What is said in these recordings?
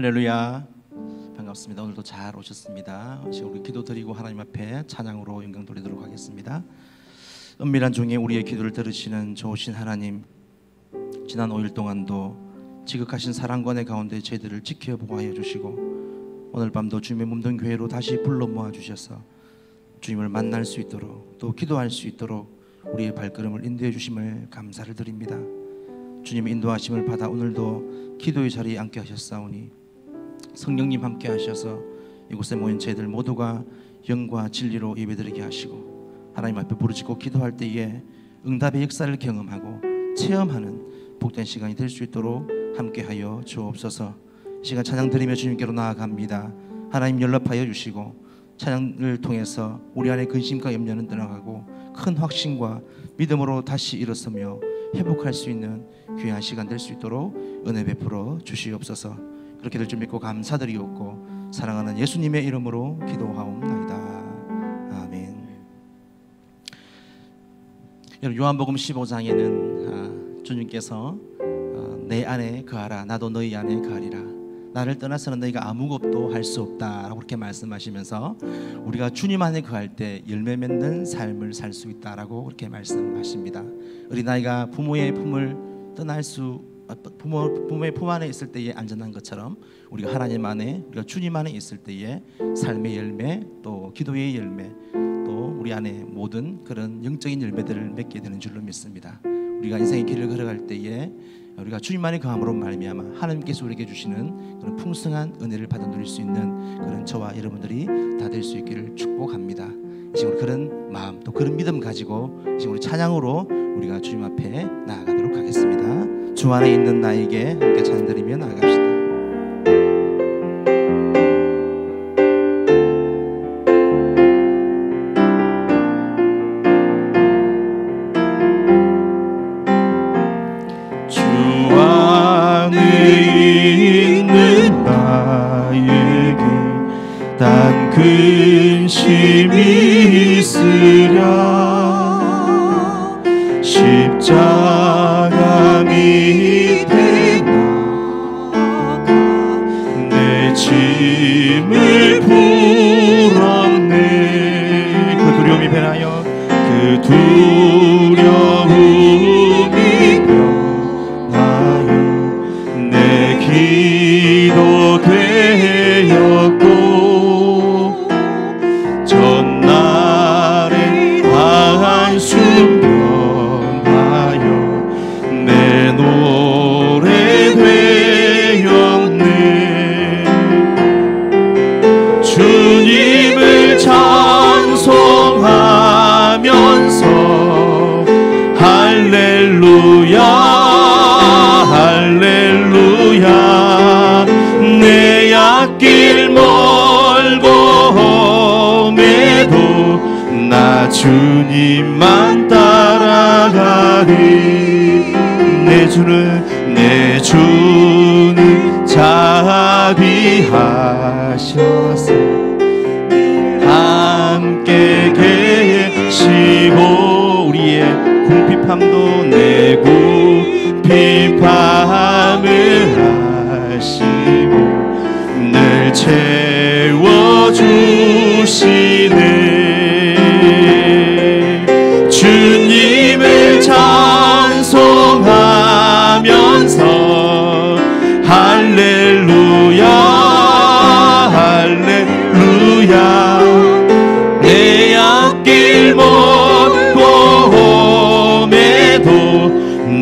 할렐루야, 반갑습니다. 오늘도 잘 오셨습니다. 우리 기도 드리고 하나님 앞에 찬양으로 영광 돌리도록 하겠습니다. 은밀한 중에 우리의 기도를 들으시는 좋으신 하나님, 지난 5일 동안도 지극하신 사랑관의 가운데 저희들을 지켜보호하여 주시고 오늘 밤도 주님의 몸된 교회로 다시 불러 모아주셔서 주님을 만날 수 있도록 또 기도할 수 있도록 우리의 발걸음을 인도해 주심을 감사를 드립니다. 주님의 인도하심을 받아 오늘도 기도의 자리에 앉게 하셨사오니 성령님 함께 하셔서 이곳에 모인 저희들 모두가 영과 진리로 예배드리게 하시고 하나님 앞에 부르짖고 기도할 때에 응답의 역사를 경험하고 체험하는 복된 시간이 될 수 있도록 함께하여 주옵소서. 이 시간 찬양 드리며 주님께로 나아갑니다. 하나님 연락하여 주시고 찬양을 통해서 우리 안에 근심과 염려는 떠나가고 큰 확신과 믿음으로 다시 일어서며 회복할 수 있는 귀한 시간 될 수 있도록 은혜 베풀어 주시옵소서. 그렇게 될 줄 믿고 감사드리옵고 사랑하는 예수님의 이름으로 기도하옵나이다. 아멘. 여러분, 요한복음 15장에는 주님께서 내 안에 거하라, 나도 너희 안에 거하리라, 나를 떠나서는 너희가 아무것도 할 수 없다라고 그렇게 말씀하시면서 우리가 주님 안에 거할 때 열매 맺는 삶을 살 수 있다라고 그렇게 말씀하십니다. 어린아이가 부모의 품을 떠날 수 부모의 품 안에 있을 때에 안전한 것처럼 우리가 하나님 안에, 우리가 주님 안에 있을 때에 삶의 열매, 또 기도의 열매, 또 우리 안에 모든 그런 영적인 열매들을 맺게 되는 줄로 믿습니다. 우리가 인생의 길을 걸어갈 때에 우리가 주님 안에 거함으로 말미암아 하나님께서 우리에게 주시는 그런 풍성한 은혜를 받아 누릴 수 있는 그런 저와 여러분들이 다 될 수 있기를 축복합니다. 이제 우리 그런 마음, 또 그런 믿음 가지고 이제 우리 찬양으로 우리가 주님 앞에 나아가도록 하겠습니다. 주 안에 있는 나에게 함께 찬양 드리며 나아갑시다. 주 안에 있는 나에게 단 근심이 있으랴 십자가 밑에 나가 내 짐을 풀었네. 그 두려움이 변하여 그 두려움이 변하여 내 기도 되었고 전날에 한숨 변하여 내 노래 되었네. 주님을 찬송하면서 할렐루야 할렐루야 내 앞길 멀고 험해도 나 주님만 따라가리. 내 주는 자비하셔서 함께 계시고 우리의 궁핍함도 내 궁핍함을 하시고 늘 채워주시네. 주님을 찬송하면서 할렐루야 할렐루야 내 앞길 멀고 험해도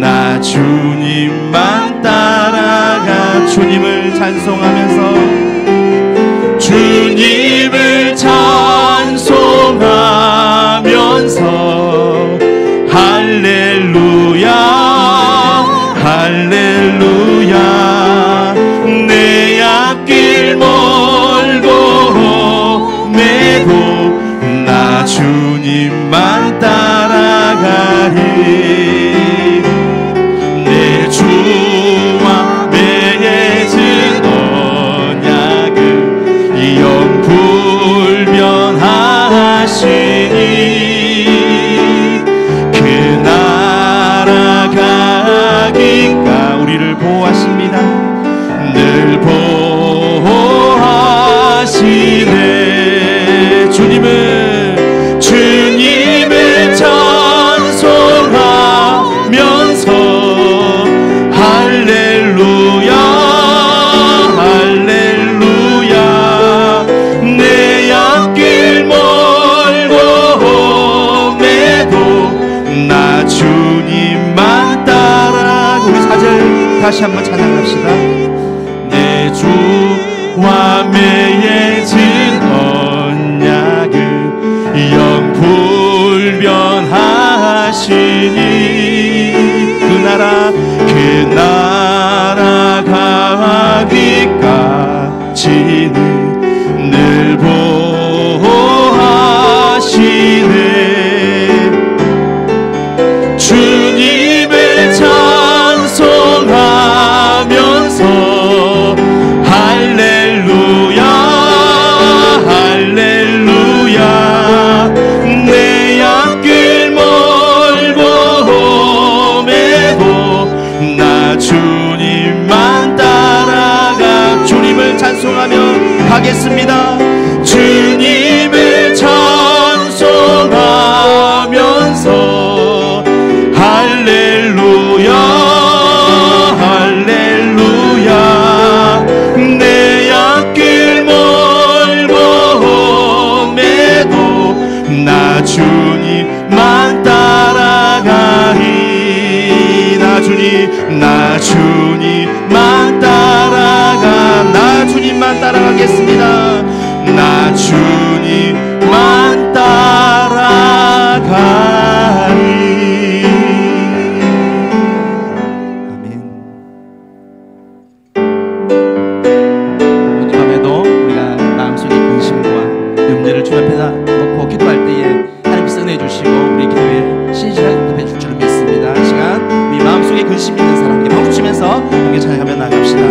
나 주님만 따라가. 주님을 찬송하면서 주님을 찬송하면서 할렐루야 할렐루야 내 앞길 멀고 험해도 나 주님만 따라가리. 내 다시 한번 찬양합시다. 내 주와 맺은 언약을 영불변하시니 그 나라 가기까지는 늘 보호하시네. 주님을 찬송하면서 할렐루야 할렐루야 내 앞길 멀고 험해도 나 주님만 따라가 주님을 찬송하며 가겠습니다. 주님을 찬송하면서 할렐루야 할렐루야 내 앞길 멀고 험해도 나 주님만 따라가리. 나 주님만 따라가. 나 주님만 따라가겠습니다. 나 주님만 따라가리. 아멘. 오늘 밤에도 우리가 마음속에 근심과 염려를 주 앞에다 놓고 기도할 때에 하나님께서 은혜 주시고 우리 기도에 신실하게 응답해 줄 줄을 믿습니다. 이 시간 우리 마음속에 근심이 있는 사람에게 박수 치면서 함께 찬양하며 나갑시다.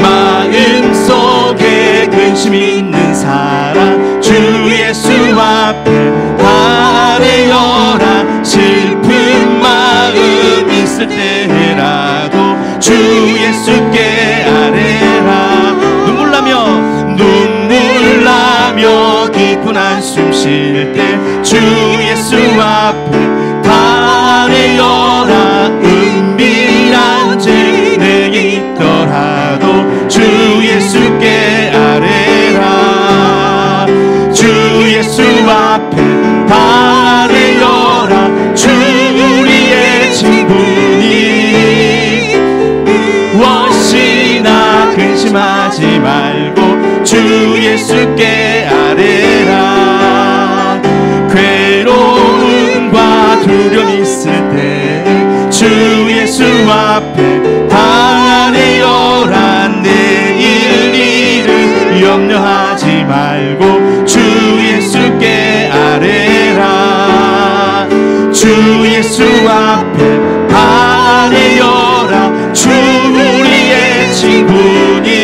마음속에 근심이 있는 사람 주 예수 앞에 아뢰어라. 슬픈 마음 있을 때라도 주 예수께 아뢰라. 눈물 나며 기쁜 한숨 쉴 때 주 예수 앞에 아뢰어라. 은밀한 죄 내게 있더라도 주 예수께 아뢰라. 주 예수 앞에 아뢰어라. 주 우리의 친구니 무엇이나 근심하지 말고 주 예수께 아뢰라. 괴로움과 두려움 있을 때 주 예수 앞에 아뢰어라. 내일 일을 염려하지 말고 주 예수께 아뢰라. 주 예수 앞에 아뢰어라. 주 우리의 친구니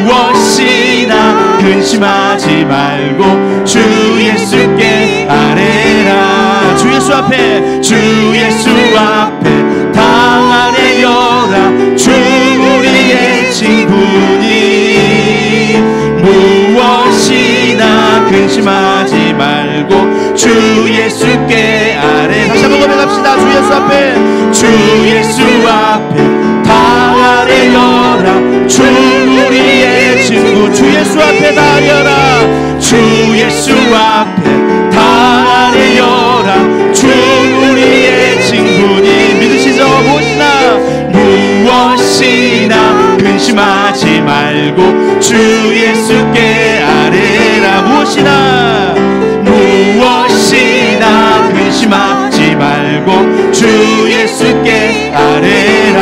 무엇이나 근심하지 말고 주 예수께 아뢰라. 주 예수 앞에 다 아뢰어라. 주 우리의 친구니 무엇이나 근심하지 말고 주 예수께 아뢰라. 다시 한번 고백합시다. 주 예수 앞에 다 아뢰어라. 주 우리의 친구 주 예수 앞에 다 아뢰어라. 주 예수 앞에 다 아뢰어라. 주 우리의 친구니 믿으시죠? 무엇이나 근심하지 말고 주 예수께 아뢰라. 무엇이나 근심하지 말고 주 예수께 아뢰라.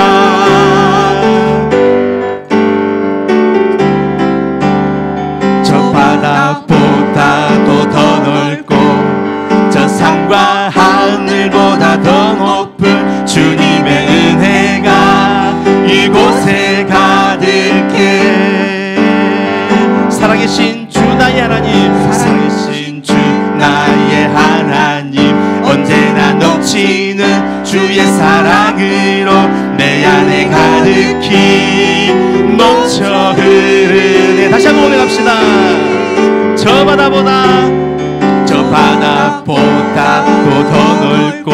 저 바닥보다도 더 넓고 저 산과 하늘보다 더 높은 주님의 은혜가 이곳에 가득해. 살아계신 주 나의 하나님, 살아계신 주 나의 하나님, 언제나 넘치는 주의 사랑으로 내 안에 가득히 넘쳐 흐르네. 다시 한번 고백합시다. 저 바다보다도 더 넓고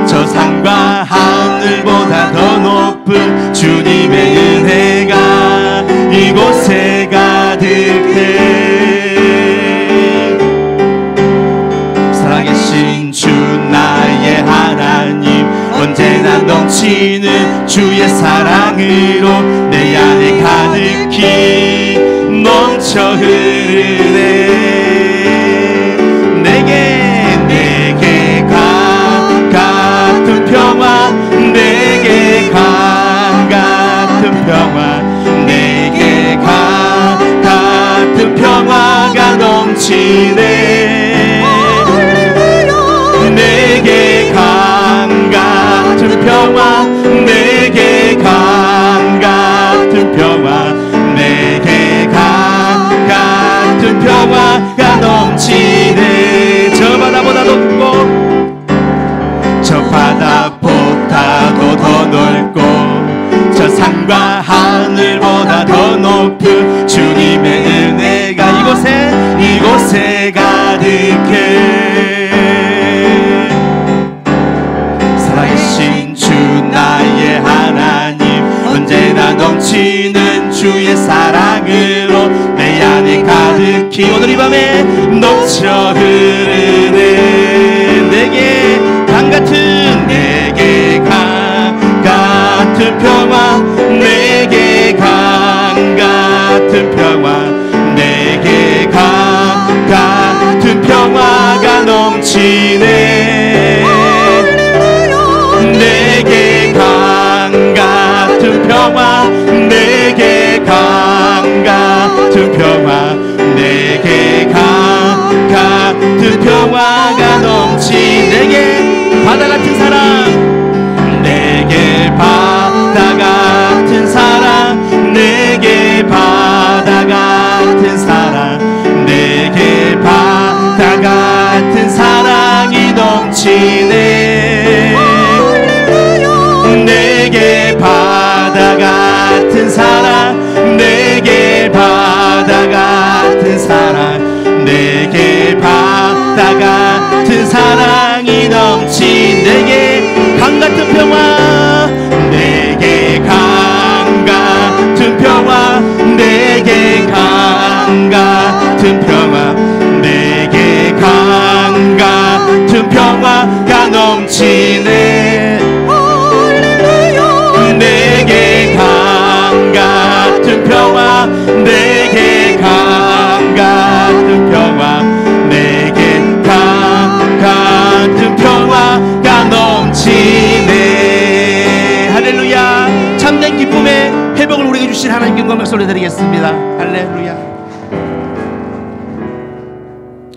저 산과 하늘보다 더 높은 주님의 은혜가 이곳에 가득해. 살아계신 주 사랑으로 내 안에 가득히 넘쳐 흐르네. 내게 강 같은 평화, 내게 강 같은 평화, 내게 강 같은 평화가 넘치네. 내게 강 같은 평화, 내게 강 같은 평화, 내게 강 같은 평화가 넘치네. 저 바다보다 높고 저 바다보다도 더 넓고 저 산과 하늘보다 더 높은 주님의 은혜가 이곳에 가득해. 살아계신 주 나의 하나님, 언제나 넘치는 주의 사랑으로 내 안에 가득히 오늘 이 밤에 넘쳐 흐르네. 내게 강 같은 평화, 내게 강 같은 평화, 내게 강 같은 평화가 넘치네. 내게 강 같은 평화, 내게 강 같은 평화, 내게 강 같은 평화가 넘치네. 내게 바다 같은 사랑, 내게 바다 같은 사랑, 내게 바다 같은 사랑, 내게 바다 같은 사랑이 넘치네. 내게 바다 같은 사랑, 내게 바다 같은 사랑, 내게 바다 같은 사랑이 넘친. 내게 강 같은 평화, 내게 강 같은 평화, 내게 강 같은 평화, 내게 강 같은 평화가 넘치네. 내게 강 같은 평화, 내게 강 같은 평화, 내게 강 같은 평화가 넘치네. 할렐루야. 참된 기쁨의 회복을 우리에게 주신 하나님께 영광을 올려드리겠습니다. 할렐루야.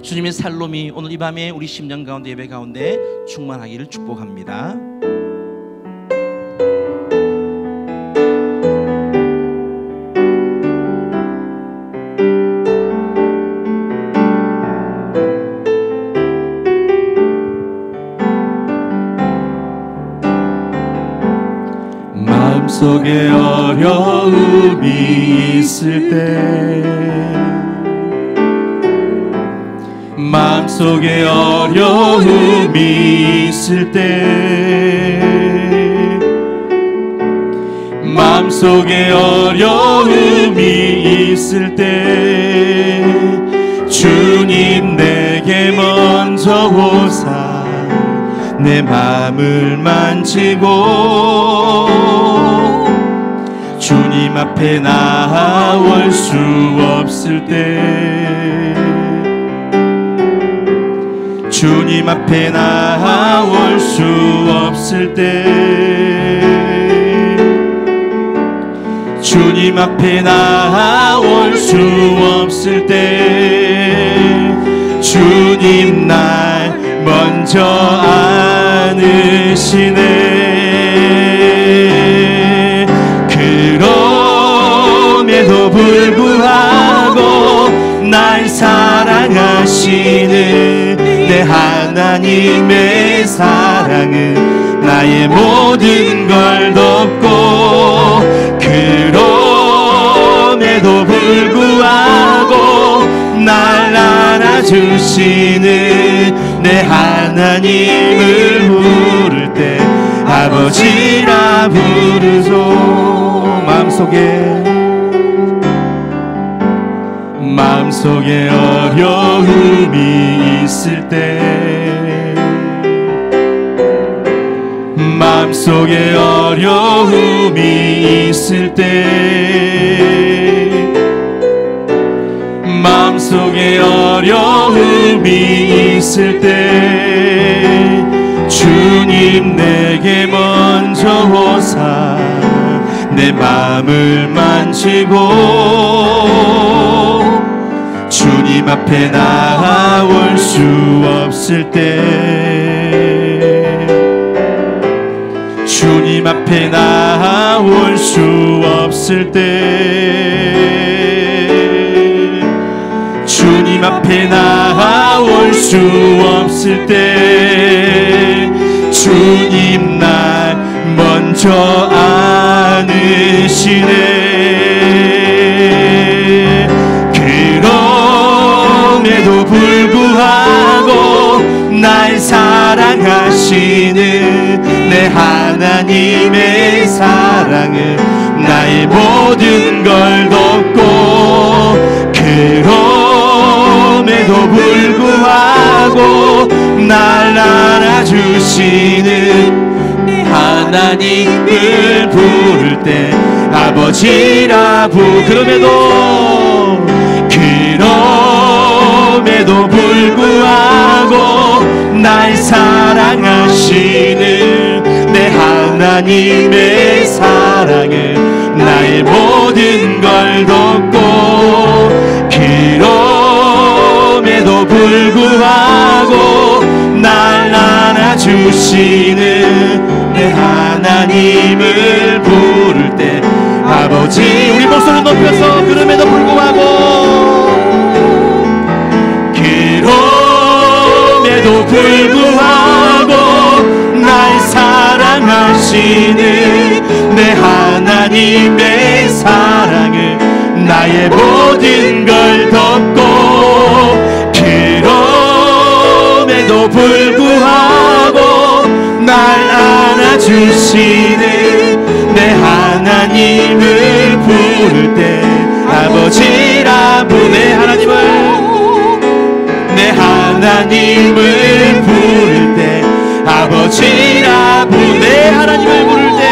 주님의 살롬이 오늘 이 밤에 우리 심령 가운데, 예배 가운데 충만하기를 축복합니다. 마음속에 어려움이 있을 때, 마음속에 어려움이 있을 때, 마음속에 어려움이 있을 때 주님 내게 먼저 오사 내 마음을 만지고 주님 앞에 나올 수 없을 때, 주님 앞에 나올 수 없을 때, 주님 앞에 나올 수 없을 때 주님 날 먼저 안으시네. 그럼에도 불구하고 날 사랑하시는 내 하나님의 사랑은 나의 모든 걸 덮고, 그럼에도 불구하고 날 안아주시는 내 하나님을 부를 때 아버지라 부르소. 마음속에 어려움이 있을 때, 마음속에 어려움이 있을 때 마음속에 어려움이 있을 때 주님 내게 먼저 오사 내 마음을 만지고 주님 앞에 나아올 수 없을 때 주님 앞에 나아올 수 없을 때 주님 앞에 나아올 수 없을 때 주님 날 먼저 안으시네. 그럼에도 불구하고 날 사랑하시는 내 하나님의 사랑은 나의 모든 걸 덮고 그럼에도 불구하고 날 안아주시는 내 하나님을 부를 때 아버지라 그럼에도 불구하고 날 사랑하시는 내 하나님의 사랑은 나의 모든 걸 덮고 그럼에도 불구하고 날 안아주시는 내 하나님을 부를 때 아버지 우리 목소리 높여서 그럼에도 불구하고 날 사랑하시는 내 하나님의 사랑은 나의 모든 걸 덮고 그럼에도 불구하고 날 안아주시는 내 하나님을 부를 때 아버지라 부내 하나님을 부를 때 아버지라 부내 하나님을 부를 때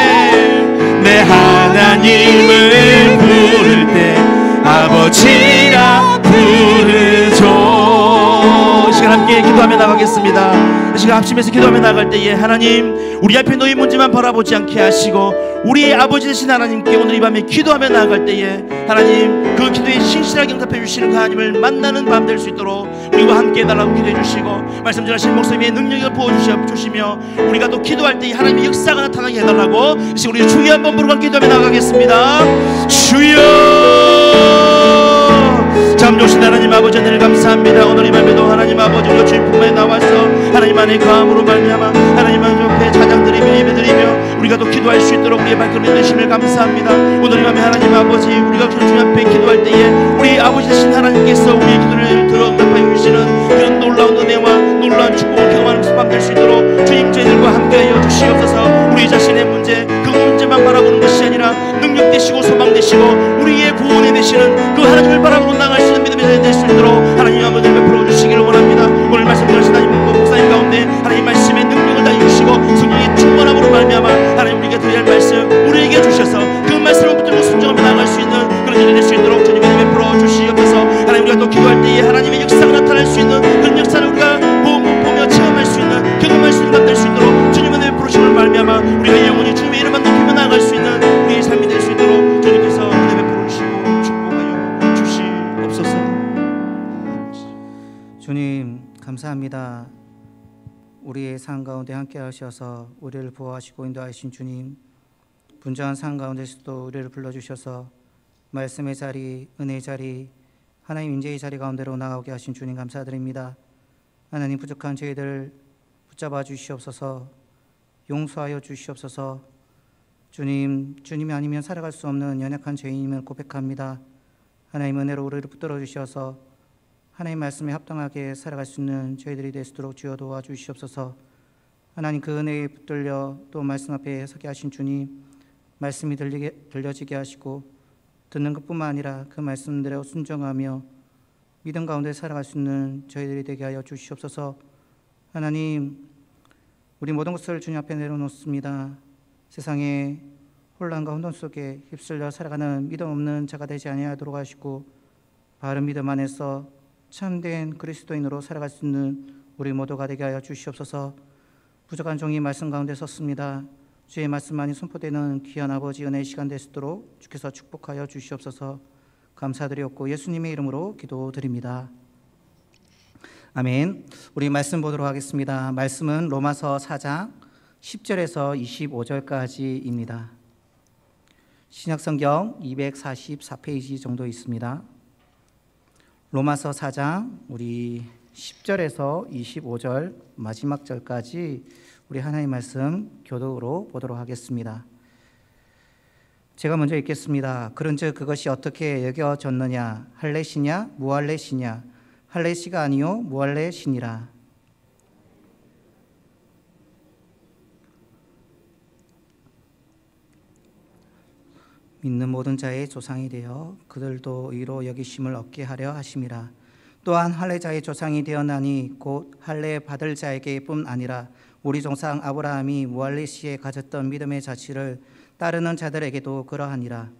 내 하나님을 부를 때 아버지라 부르죠. 이 시간 함께 기도하며 나가겠습니다. 이 시간 합심해서 기도하며 나갈 때에 하나님 우리 앞에 놓인 문제만 바라보지 않게 하시고 우리의 아버지 되신 하나님께 오늘 이 밤에 기도하며 나아갈 때에 하나님 그 기도에 신실하게 응답해 주시는 그 하나님을 만나는 밤 될 수 있도록 우리와 함께 해달라고 기도해 주시고 말씀 전하신 목사님의 능력을 부어주시며 우리가 또 기도할 때에 하나님의 역사가 나타나게 해달라고 이제 우리 주여 한번 부르고 기도하며 나가겠습니다. 주여 참 좋으신 하나님 아버지 늘 감사합니다. 오늘 이 밤에도 하나님 아버지 우리가 주님 품에 나와서 하나님 안에 거함으로 말미암아 하나님 앞에 찬양드리며 예배드리며 우리가 또 기도할 수 있도록 우리의 발걸음이 되심을 감사합니다. 오늘 이 밤에 하나님 아버지 우리가 주님 앞에 기도할 때에 우리 아버지 되신 하나님께서 우리의 기도를 들어 응답하여 주시는 그런 놀라운 은혜와 놀라운 축복을 경험하는 밤 될 수 있도록 주님 저희들과 함께하여 주시옵소서. 우리 자신의 문제 그 문제만 바라보는 것이 아니라 능력 되시고 소망 되시고 우리의 구원이 되시는 그 하나님을 바라보고 나갈 수 있는 믿음이 될 수 있도록 하나님 아버지 베풀어 주시기를 원합니다. 오늘 말씀 들으신 하나님 목사님 가운데 하나님 말씀의 능력을 다 주시고 성령의 충만함으로 말미암아 하나님 우리에게 드려야 할 말씀 우리에게 주셔서 그 말씀을 붙들고 순종하며 나갈 수 있는 그런 일이 될 수 있도록 주님의 베풀어 주시옵소서. 하나님 우리가 또 기도할 때에 하나님의 역사가 나타날 수 있는 그런 역사를 우리가 보며 체험할 수 있는 경험할 수 있는 밤 될 수 있도록 주님의 베풀어심을 말미암아 우리가 영원히 주님의 이름만 높이며 나아갈 수 있는 우리의 삶이 될 수 있도록 주님께서 은혜 베풀어 주시고 축복하여 주시옵소서. 주님 감사합니다. 우리의 삶 가운데 함께 하셔서 우리를 보호하시고 인도하신 주님, 분주한 삶 가운데서도 우리를 불러주셔서 말씀의 자리, 은혜의 자리, 하나님 인재의 자리 가운데로 나가게 하신 주님 감사드립니다. 하나님 부족한 저희들 붙잡아 주시옵소서. 용서하여 주시옵소서. 주님이 아니면 살아갈 수 없는 연약한 죄인임을 고백합니다. 하나님 은혜로 우리를 붙들어 주셔서 하나님 말씀에 합당하게 살아갈 수 있는 저희들이 될 수 있도록 주여 도와주시옵소서. 하나님 그 은혜에 붙들려 또 말씀 앞에 서게 하신 주님, 말씀이 들려지게 하시고 듣는 것뿐만 아니라 그 말씀대로 순종하며 믿음 가운데 살아갈 수 있는 저희들이 되게 하여 주시옵소서. 하나님 우리 모든 것을 주님 앞에 내려놓습니다. 세상의 혼란과 혼돈 속에 휩쓸려 살아가는 믿음 없는 자가 되지 아니하도록 하시고 바른 믿음 안에서 참된 그리스도인으로 살아갈 수 있는 우리 모두가 되게 하여 주시옵소서. 부족한 종이 말씀 가운데 섰습니다. 주의 말씀만이 선포되는 귀한 아버지 은혜의 시간 되시도록 주께서 축복하여 주시옵소서. 감사드리옵고 예수님의 이름으로 기도드립니다. 아멘. 우리 말씀 보도록 하겠습니다. 말씀은 로마서 4장 10절에서 25절까지입니다. 신약성경 244페이지 정도 있습니다. 로마서 4장 우리 10절에서 25절 마지막 절까지 우리 하나님의 말씀 교독으로 보도록 하겠습니다. 제가 먼저 읽겠습니다. 그런즉 그것이 어떻게 여겨졌느냐? 할례시냐 무할례시냐? 할례시가 아니요 무할례시니라. 믿는 모든 자의 조상이 되어 그들도 의로 여기심을 얻게 하려 하심이라. 또한 할례자의 조상이 되었나니 곧 할례 받을 자에게뿐 아니라 우리 조상 아브라함이 무할례 시에 가졌던 믿음의 자취를 따르는 자들에게도 그러하니라.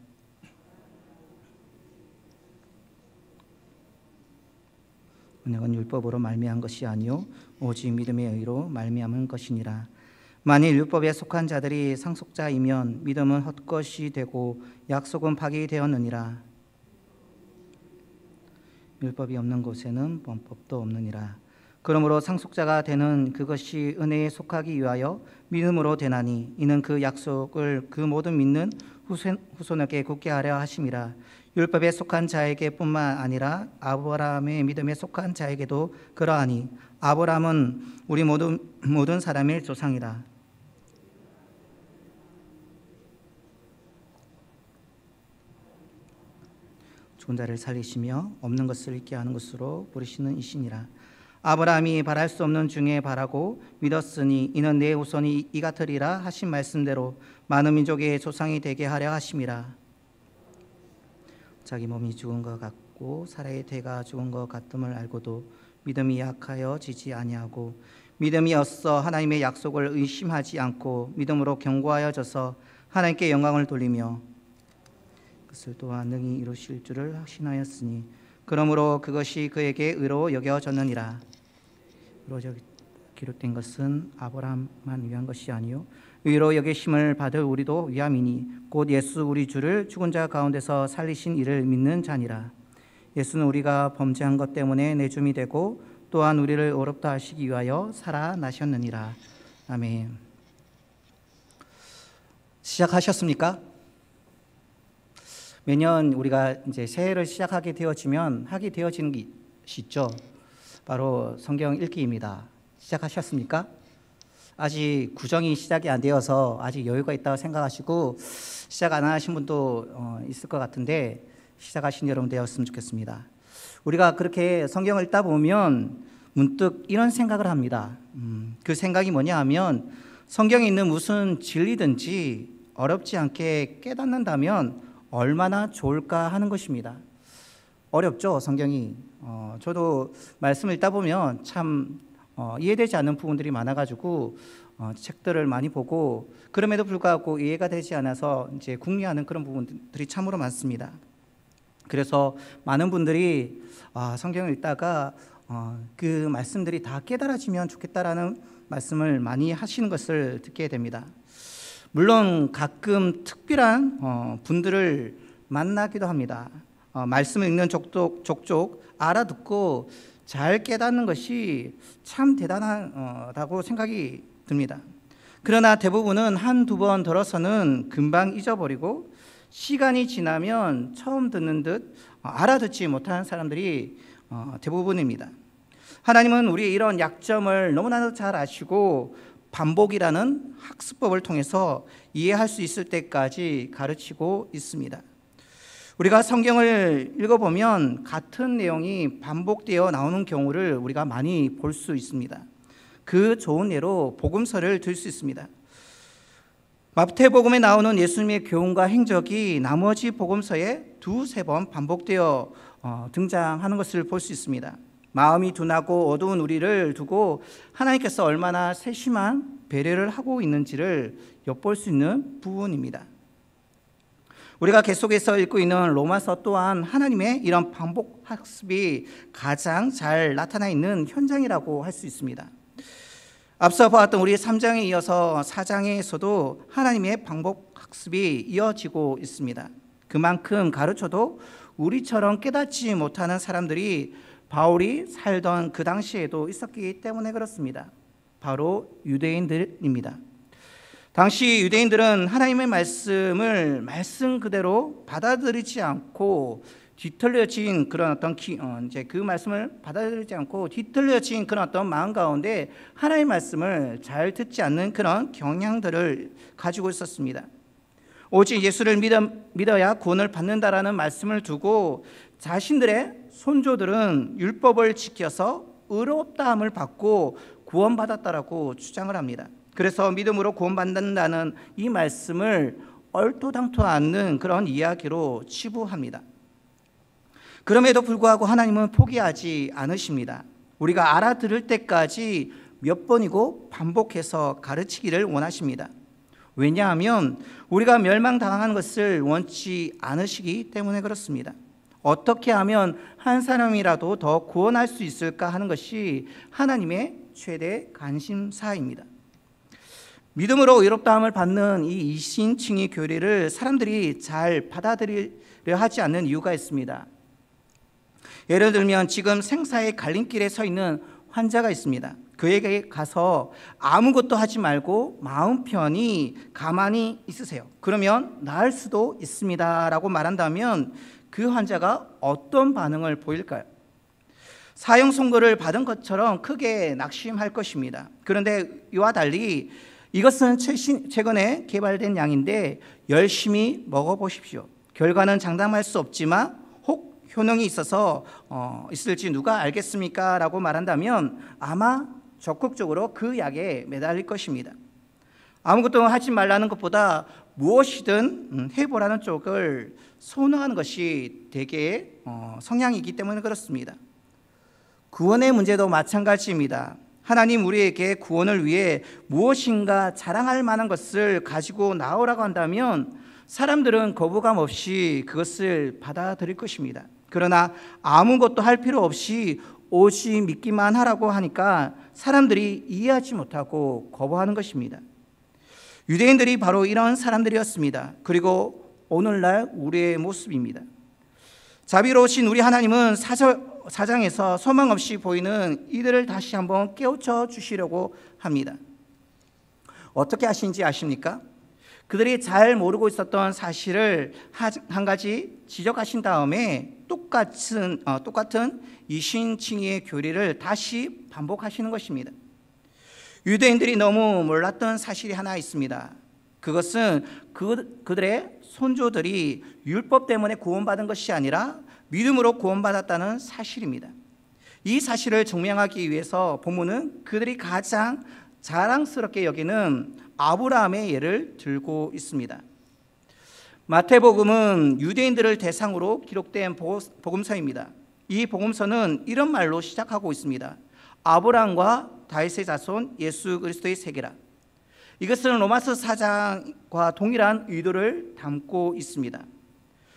언약은 율법으로 말미암은 것이 아니요 오직 믿음의 의로 말미암은 것이니라. 만일 율법에 속한 자들이 상속자이면 믿음은 헛것이 되고 약속은 파기되었느니라. 율법이 없는 곳에는 범법도 없느니라. 그러므로 상속자가 되는 그것이 은혜에 속하기 위하여 믿음으로 되나니 이는 그 약속을 그 모든 믿는 후손에게 굳게 하려 하심이라. 율법에 속한 자에게 뿐만 아니라 아브라함의 믿음에 속한 자에게도 그러하니 아브라함은 우리 모든 사람의 조상이라. 죽은 자를 살리시며 없는 것을 있게 하는 것으로 부르시는 이시니라. 아브라함이 바랄 수 없는 중에 바라고 믿었으니 이는 내 후손이 이 같으리라 하신 말씀대로 많은 민족의 조상이 되게 하려 하심이라. 자기 몸이 죽은 것 같고 사라의 태가 죽은 것 같음을 알고도 믿음이 약하여 지지 아니하고 믿음이 없어 하나님의 약속을 의심하지 않고 믿음으로 견고하여져서 하나님께 영광을 돌리며 그것을 또한 능히 이루실 줄을 확신하였으니 그러므로 그것이 그에게 의로 여겨졌느니라. 의로 기록된 것은 아브라함만 위한 것이 아니요 의로 여기심을 받을 우리도 위함이니 곧 예수 우리 주를 죽은 자 가운데서 살리신 이를 믿는 자니라. 예수는 우리가 범죄한 것 때문에 내줌이 되고 또한 우리를 의롭다 하시기 위하여 살아나셨느니라. 아멘. 시작하셨습니까? 매년 우리가 이제 새해를 시작하게 되어지면 하게 되어지는 것이 있죠. 바로 성경 읽기입니다. 시작하셨습니까? 아직 구정이 시작이 안 되어서 아직 여유가 있다고 생각하시고 시작 안 하신 분도 있을 것 같은데 시작하신 여러분 되었으면 좋겠습니다. 우리가 그렇게 성경을 읽다 보면 문득 이런 생각을 합니다. 그 생각이 뭐냐 하면 성경에 있는 무슨 진리든지 어렵지 않게 깨닫는다면 얼마나 좋을까 하는 것입니다. 어렵죠, 성경이. 저도 말씀을 읽다 보면 참 이해되지 않는 부분들이 많아가지고 책들을 많이 보고 그럼에도 불구하고 이해가 되지 않아서 이제 궁리하는 그런 부분들이 참으로 많습니다. 그래서 많은 분들이 성경을 읽다가 그 말씀들이 다 깨달아지면 좋겠다라는 말씀을 많이 하시는 것을 듣게 됩니다. 물론 가끔 특별한 분들을 만나기도 합니다. 말씀을 읽는 족족 알아듣고 잘 깨닫는 것이 참 대단하다고 생각이 듭니다. 그러나 대부분은 한두 번 들어서는 금방 잊어버리고 시간이 지나면 처음 듣는 듯 알아듣지 못하는 사람들이 대부분입니다. 하나님은 우리의 이런 약점을 너무나도 잘 아시고 반복이라는 학습법을 통해서 이해할 수 있을 때까지 가르치고 있습니다. 우리가 성경을 읽어보면 같은 내용이 반복되어 나오는 경우를 우리가 많이 볼 수 있습니다. 그 좋은 예로 복음서를 들 수 있습니다. 마태복음에 나오는 예수님의 교훈과 행적이 나머지 복음서에 두세 번 반복되어 등장하는 것을 볼 수 있습니다. 마음이 둔하고 어두운 우리를 두고 하나님께서 얼마나 세심한 배려를 하고 있는지를 엿볼 수 있는 부분입니다. 우리가 계속해서 읽고 있는 로마서 또한 하나님의 이런 반복 학습이 가장 잘 나타나 있는 현장이라고 할 수 있습니다. 앞서 보았던 우리 3장에 이어서 4장에서도 하나님의 반복 학습이 이어지고 있습니다. 그만큼 가르쳐도 우리처럼 깨닫지 못하는 사람들이 바울이 살던 그 당시에도 있었기 때문에 그렇습니다. 바로 유대인들입니다. 당시 유대인들은 하나님의 말씀을 말씀 그대로 받아들이지 않고 뒤틀려진 그런 어떤 그 말씀을 받아들이지 않고 뒤틀려진 그런 어떤 마음 가운데 하나님의 말씀을 잘 듣지 않는 그런 경향들을 가지고 있었습니다. 오직 예수를 믿어야 구원을 받는다라는 말씀을 두고 자신들의 손조들은 율법을 지켜서 의롭다함을 받고 구원받았다라고 주장을 합니다. 그래서 믿음으로 구원받는다는 이 말씀을 얼토당토 않는 그런 이야기로 치부합니다. 그럼에도 불구하고 하나님은 포기하지 않으십니다. 우리가 알아들을 때까지 몇 번이고 반복해서 가르치기를 원하십니다. 왜냐하면 우리가 멸망당하는 것을 원치 않으시기 때문에 그렇습니다. 어떻게 하면 한 사람이라도 더 구원할 수 있을까 하는 것이 하나님의 최대 관심사입니다. 믿음으로 의롭다함을 받는 이 이신칭의 교리를 사람들이 잘 받아들이려 하지 않는 이유가 있습니다. 예를 들면 지금 생사의 갈림길에 서 있는 환자가 있습니다. 그에게 가서 아무것도 하지 말고 마음 편히 가만히 있으세요. 그러면 나을 수도 있습니다 라고 말한다면 그 환자가 어떤 반응을 보일까요? 사형 선고를 받은 것처럼 크게 낙심할 것입니다. 그런데 이와 달리 이것은 최근에 개발된 약인데 열심히 먹어보십시오. 결과는 장담할 수 없지만 혹 효능이 있을지 누가 알겠습니까? 라고 말한다면 아마 적극적으로 그 약에 매달릴 것입니다. 아무것도 하지 말라는 것보다 무엇이든 해보라는 쪽을 선호하는 것이 대개의 성향이기 때문에 그렇습니다. 구원의 문제도 마찬가지입니다. 하나님 우리에게 구원을 위해 무엇인가 자랑할 만한 것을 가지고 나오라고 한다면 사람들은 거부감 없이 그것을 받아들일 것입니다. 그러나 아무것도 할 필요 없이 오직 믿기만 하라고 하니까 사람들이 이해하지 못하고 거부하는 것입니다. 유대인들이 바로 이런 사람들이었습니다. 그리고 오늘날 우리의 모습입니다. 자비로우신 우리 하나님은 사장에서 소망 없이 보이는 이들을 다시 한번 깨우쳐 주시려고 합니다. 어떻게 하신지 아십니까? 그들이 잘 모르고 있었던 사실을 한 가지 지적하신 다음에 똑같은 이신칭의의 교리를 다시 반복하시는 것입니다. 유대인들이 너무 몰랐던 사실이 하나 있습니다. 그것은 그들의 손조들이 율법 때문에 구원받은 것이 아니라 믿음으로 구원받았다는 사실입니다. 이 사실을 증명하기 위해서 본문은 그들이 가장 자랑스럽게 여기는 아브라함의 예를 들고 있습니다. 마태복음은 유대인들을 대상으로 기록된 복음서입니다. 이 복음서는 이런 말로 시작하고 있습니다. 아브라함과 다윗의 자손 예수 그리스도의 세계라. 이것은 로마서 4장과 동일한 의도를 담고 있습니다.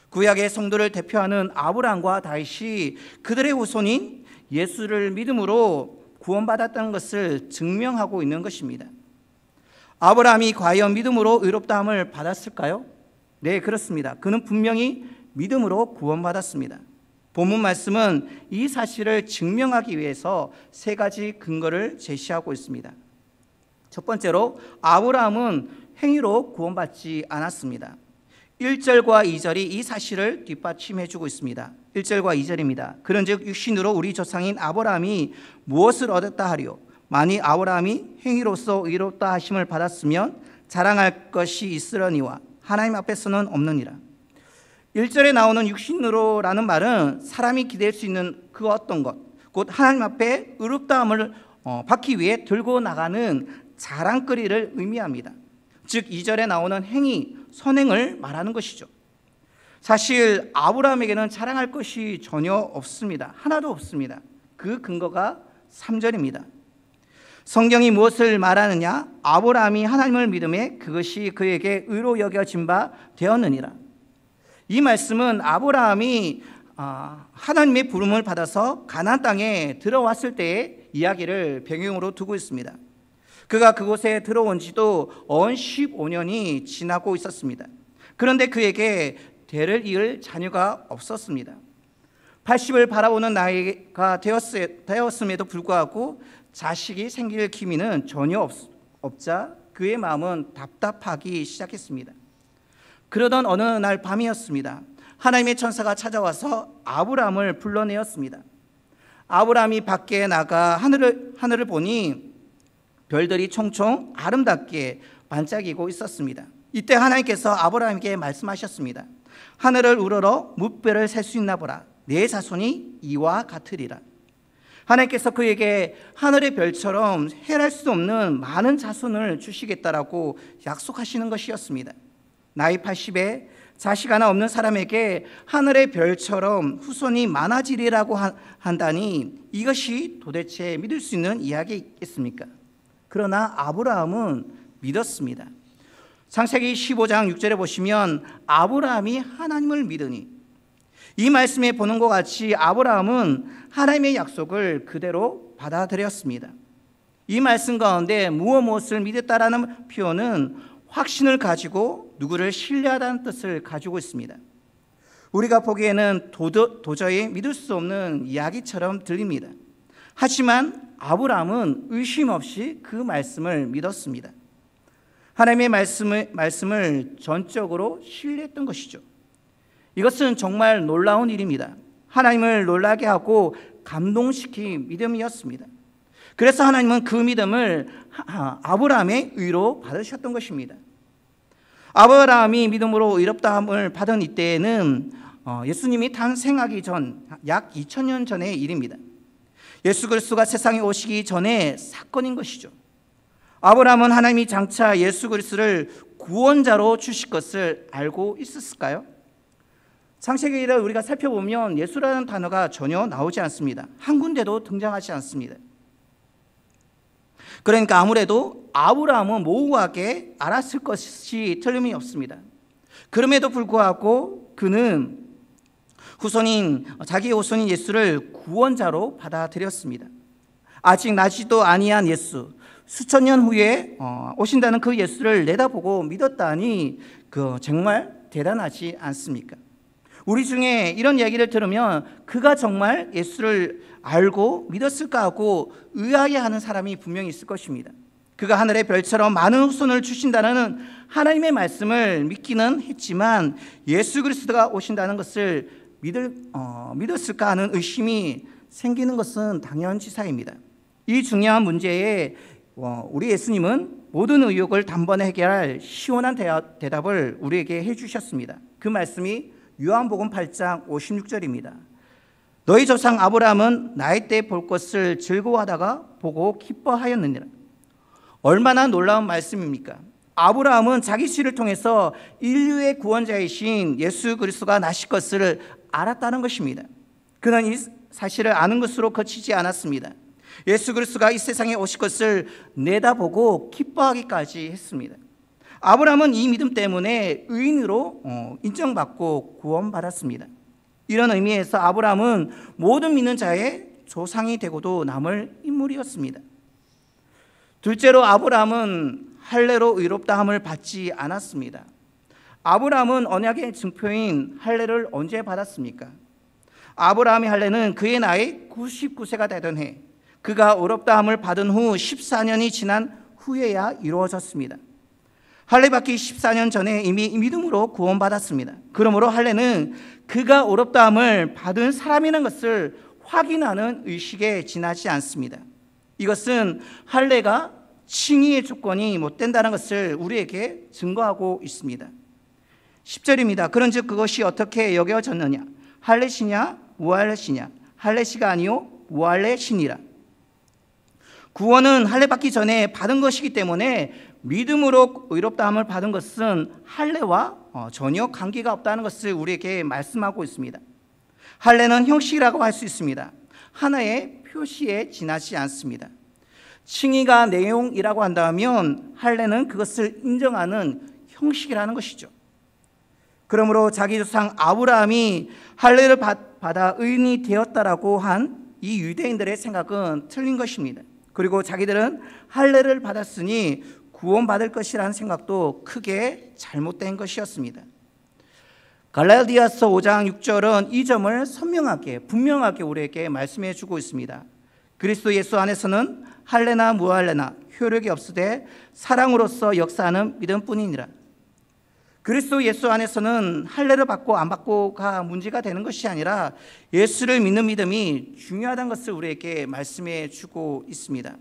구약의 성도를 대표하는 아브라함과 다윗이 그들의 후손인 예수를 믿음으로 구원받았다는 것을 증명하고 있는 것입니다. 아브라함이 과연 믿음으로 의롭다함을 받았을까요? 네, 그렇습니다. 그는 분명히 믿음으로 구원받았습니다. 본문 말씀은 이 사실을 증명하기 위해서 세 가지 근거를 제시하고 있습니다. 첫 번째로 아브라함은 행위로 구원받지 않았습니다. 1절과 2절이 이 사실을 뒷받침해주고 있습니다. 1절과 2절입니다. 그런즉 육신으로 우리 조상인 아브라함이 무엇을 얻었다 하리요? 만일 아브라함이 행위로서 의롭다 하심을 받았으면 자랑할 것이 있으려니와 하나님 앞에서는 없느니라. 1절에 나오는 육신으로라는 말은 사람이 기댈 수 있는 그 어떤 것, 곧 하나님 앞에 의롭다함을 받기 위해 들고 나가는 자랑거리를 의미합니다. 즉 2절에 나오는 행위, 선행을 말하는 것이죠. 사실 아브라함에게는 자랑할 것이 전혀 없습니다. 하나도 없습니다. 그 근거가 3절입니다. 성경이 무엇을 말하느냐? 아브라함이 하나님을 믿음에 그것이 그에게 의로 여겨진 바 되었느니라. 이 말씀은 아브라함이 하나님의 부름을 받아서 가나안 땅에 들어왔을 때의 이야기를 배경으로 두고 있습니다. 그가 그곳에 들어온 지도 언 15년이 지나고 있었습니다. 그런데 그에게 대를 이을 자녀가 없었습니다. 80을 바라보는 나이가 되었음에도 불구하고 자식이 생길 기미는 전혀 없자 그의 마음은 답답하기 시작했습니다. 그러던 어느 날 밤이었습니다. 하나님의 천사가 찾아와서 아브라함을 불러내었습니다. 아브라함이 밖에 나가 하늘을 보니 별들이 총총 아름답게 반짝이고 있었습니다. 이때 하나님께서 아브라함에게 말씀하셨습니다. 하늘을 우러러 무뼈를 셀 수 있나 보라. 내 자손이 이와 같으리라. 하나님께서 그에게 하늘의 별처럼 해할 수 없는 많은 자손을 주시겠다라고 약속하시는 것이었습니다. 나이 80에 자식 하나 없는 사람에게 하늘의 별처럼 후손이 많아지리라고 한다니 이것이 도대체 믿을 수 있는 이야기겠습니까? 그러나 아브라함은 믿었습니다. 창세기 15장 6절에 보시면 아브라함이 하나님을 믿으니, 이 말씀에 보는 것 같이 아브라함은 하나님의 약속을 그대로 받아들였습니다. 이 말씀 가운데 무엇을 믿었다라는 표현은 확신을 가지고 누구를 신뢰하다는 뜻을 가지고 있습니다. 우리가 보기에는 도저히 믿을 수 없는 이야기처럼 들립니다. 하지만 아브라함은 의심 없이 그 말씀을 믿었습니다. 하나님의 말씀을 전적으로 신뢰했던 것이죠. 이것은 정말 놀라운 일입니다. 하나님을 놀라게 하고 감동시킨 믿음이었습니다. 그래서 하나님은 그 믿음을 아브라함의 의로 받으셨던 것입니다. 아브라함이 믿음으로 의롭다함을 받은 이때에는 예수님이 탄생하기 전 약 2000년 전의 일입니다. 예수 그리스도가 세상에 오시기 전의 사건인 것이죠. 아브라함은 하나님이 장차 예수 그리스도를 구원자로 주실 것을 알고 있었을까요? 창세기를 우리가 살펴보면 예수라는 단어가 전혀 나오지 않습니다. 한 군데도 등장하지 않습니다. 그러니까 아무래도 아브라함은 모호하게 알았을 것이 틀림이 없습니다. 그럼에도 불구하고 그는 자기의 후손인 예수를 구원자로 받아들였습니다. 아직 나지도 아니한 예수, 수천 년 후에 오신다는 그 예수를 내다보고 믿었다니 정말 대단하지 않습니까? 우리 중에 이런 이야기를 들으면 그가 정말 예수를 알고 믿었을까 하고 의아해하는 사람이 분명히 있을 것입니다. 그가 하늘의 별처럼 많은 후손을 주신다는 하나님의 말씀을 믿기는 했지만 예수 그리스도가 오신다는 것을 믿었을까 하는 의심이 생기는 것은 당연지사입니다. 이 중요한 문제에 우리 예수님은 모든 의혹을 단번에 해결할 시원한 대답을 우리에게 해주셨습니다. 그 말씀이 요한복음 8장 56절입니다. 너희 조상 아브라함은 나이 때 볼 것을 즐거워하다가 보고 기뻐하였느니라. 얼마나 놀라운 말씀입니까? 아브라함은 자기 씨를 통해서 인류의 구원자이신 예수 그리스도가 나실 것을 알았다는 것입니다. 그는 이 사실을 아는 것으로 그치지 않았습니다. 예수 그리스도가 이 세상에 오실 것을 내다보고 기뻐하기까지 했습니다. 아브라함은 이 믿음 때문에 의인으로 인정받고 구원받았습니다. 이런 의미에서 아브라함은 모든 믿는 자의 조상이 되고도 남을 인물이었습니다. 둘째로 아브라함은 할례로 의롭다함을 받지 않았습니다. 아브라함은 언약의 증표인 할례를 언제 받았습니까? 아브라함의 할례는 그의 나이 99세가 되던 해, 그가 의롭다함을 받은 후 14년이 지난 후에야 이루어졌습니다. 할례 받기 14년 전에 이미 믿음으로 구원받았습니다. 그러므로 할례는 그가 의롭다함을 받은 사람이라는 것을 확인하는 의식에 지나지 않습니다. 이것은 할례가 칭의의 조건이 못 된다는 것을 우리에게 증거하고 있습니다. 10절입니다. 그런즉 그것이 어떻게 여겨졌느냐? 할례시냐 무할례시냐? 할례시가 아니요 무할례시니라. 구원은 할례 받기 전에 받은 것이기 때문에 믿음으로 의롭다함을 받은 것은 할례와 전혀 관계가 없다는 것을 우리에게 말씀하고 있습니다. 할례는 형식이라고 할 수 있습니다. 하나의 표시에 지나지 않습니다. 칭의가 내용이라고 한다면 할례는 그것을 인정하는 형식이라는 것이죠. 그러므로 자기 조상 아브라함이 할례를 받아 의인이 되었다라고 한 이 유대인들의 생각은 틀린 것입니다. 그리고 자기들은 할례를 받았으니 구원받을 것이라는 생각도 크게 잘못된 것이었습니다. 갈라디아서 5장 6절은 이 점을 선명하게 분명하게 우리에게 말씀해 주고 있습니다. 그리스도 예수 안에서는 할례나 무할례나 효력이 없으되 사랑으로서 역사하는 믿음뿐이니라. 그리스도 예수 안에서는 할례를 받고 안 받고가 문제가 되는 것이 아니라 예수를 믿는 믿음이 중요하다는 것을 우리에게 말씀해 주고 있습니다.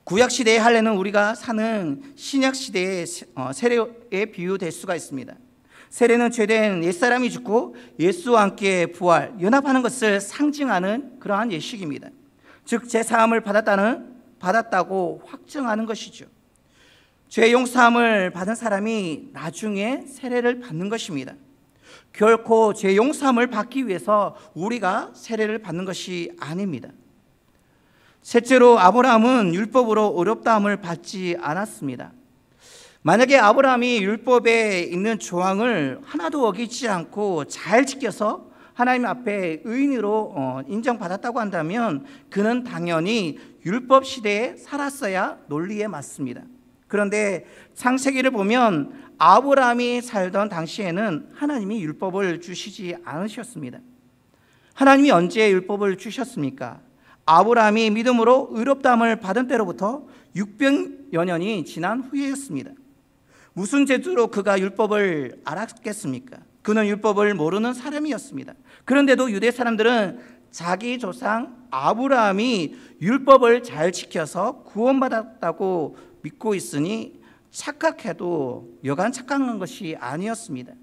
구약 시대의 할례는 우리가 사는 신약 시대의 세례에 비유될 수가 있습니다. 세례는 죄된 옛사람이 죽고 예수와 함께 부활, 연합하는 것을 상징하는 그러한 예식입니다. 즉 제사함을 받았다고 확정하는 것이죠. 죄 용서함을 받은 사람이 나중에 세례를 받는 것입니다. 결코 죄 용서함을 받기 위해서 우리가 세례를 받는 것이 아닙니다. 셋째로 아브라함은 율법으로 어렵다함을 받지 않았습니다. 만약에 아브라함이 율법에 있는 조항을 하나도 어기지 않고 잘 지켜서 하나님 앞에 의인으로 인정받았다고 한다면 그는 당연히 율법 시대에 살았어야 논리에 맞습니다. 그런데 창세기를 보면 아브라함이 살던 당시에는 하나님이 율법을 주시지 않으셨습니다. 하나님이 언제 율법을 주셨습니까? 아브라함이 믿음으로 의롭다함을 받은 때로부터 600여 년이 지난 후에였습니다. 무슨 죄로 그가 율법을 알았겠습니까? 그는 율법을 모르는 사람이었습니다. 그런데도 유대 사람들은 자기 조상 아브라함이 율법을 잘 지켜서 구원받았다고 믿고 있으니 착각해도 여간 착각한 것이 아니었습니다.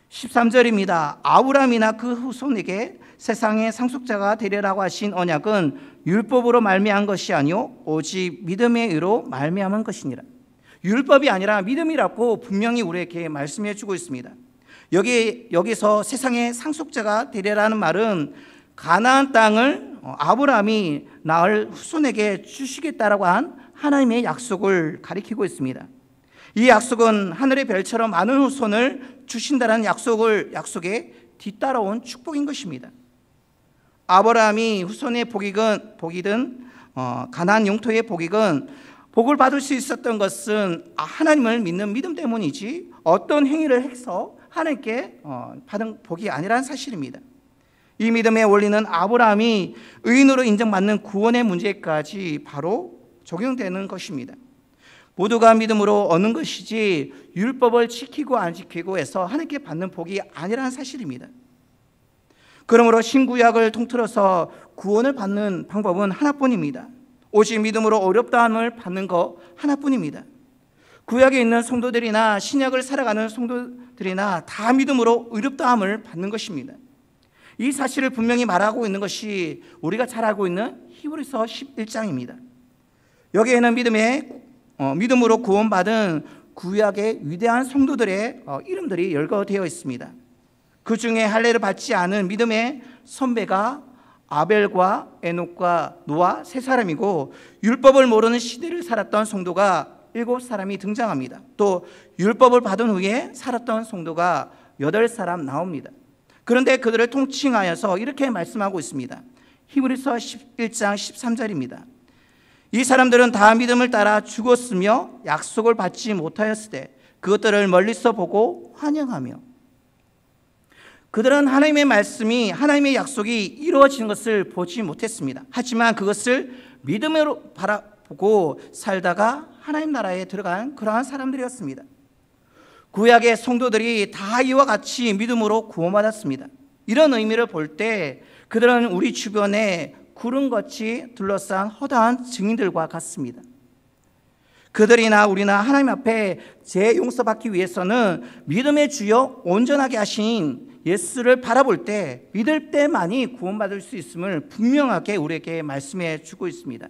13절입니다. 아브라함이나 그 후손에게 세상의 상속자가 되리라고 하신 언약은 율법으로 말미암은 것이 아니요 오직 믿음의 의로 말미암은 것이니라. 율법이 아니라 믿음이라고 분명히 우리에게 말씀해 주고 있습니다. 여기서 세상의 상속자가 되리라는 말은 가나안 땅을 아브라함이 낳을 후손에게 주시겠다라고 한 하나님의 약속을 가리키고 있습니다. 이 약속은 하늘의 별처럼 많은 후손을 주신다는 약속에 뒤따라온 축복인 것입니다. 아브라함이 후손의 복이든 가나안 영토의 복이든 복을 받을 수 있었던 것은 하나님을 믿는 믿음 때문이지 어떤 행위를 해서 하나님께 받은 복이 아니라는 사실입니다. 이 믿음의 원리는 아브라함이 의인으로 인정받는 구원의 문제까지 바로 적용되는 것입니다. 모두가 믿음으로 얻는 것이지 율법을 지키고 안 지키고 해서 하나님께 받는 복이 아니라는 사실입니다. 그러므로 신구약을 통틀어서 구원을 받는 방법은 하나뿐입니다. 오직 믿음으로 어렵다함을 받는 것 하나뿐입니다. 구약에 있는 성도들이나 신약을 살아가는 성도들이나 다 믿음으로 어렵다함을 받는 것입니다. 이 사실을 분명히 말하고 있는 것이 우리가 잘 알고 있는 히브리서 11장입니다. 여기에는 믿음으로 구원받은 구약의 위대한 성도들의 이름들이 열거되어 있습니다. 그 중에 할례를 받지 않은 믿음의 선배가 아벨과 에녹과 노아 세 사람이고 율법을 모르는 시대를 살았던 성도가 7사람이 등장합니다. 또 율법을 받은 후에 살았던 성도가 8사람 나옵니다. 그런데 그들을 통칭하여서 이렇게 말씀하고 있습니다. 히브리서 11장 13절입니다. 이 사람들은 다 믿음을 따라 죽었으며 약속을 받지 못하였을 때 그것들을 멀리서 보고 환영하며, 그들은 하나님의 말씀이 하나님의 약속이 이루어지는 것을 보지 못했습니다. 하지만 그것을 믿음으로 바라보고 살다가 하나님 나라에 들어간 그러한 사람들이었습니다. 구약의 성도들이 다 이와 같이 믿음으로 구원받았습니다. 이런 의미를 볼 때 그들은 우리 주변에 구름같이 둘러싼 허다한 증인들과 같습니다. 그들이나 우리나 하나님 앞에 죄 용서받기 위해서는 믿음의 주여 온전하게 하신 예수를 바라볼 때, 믿을 때만이 구원받을 수 있음을 분명하게 우리에게 말씀해 주고 있습니다.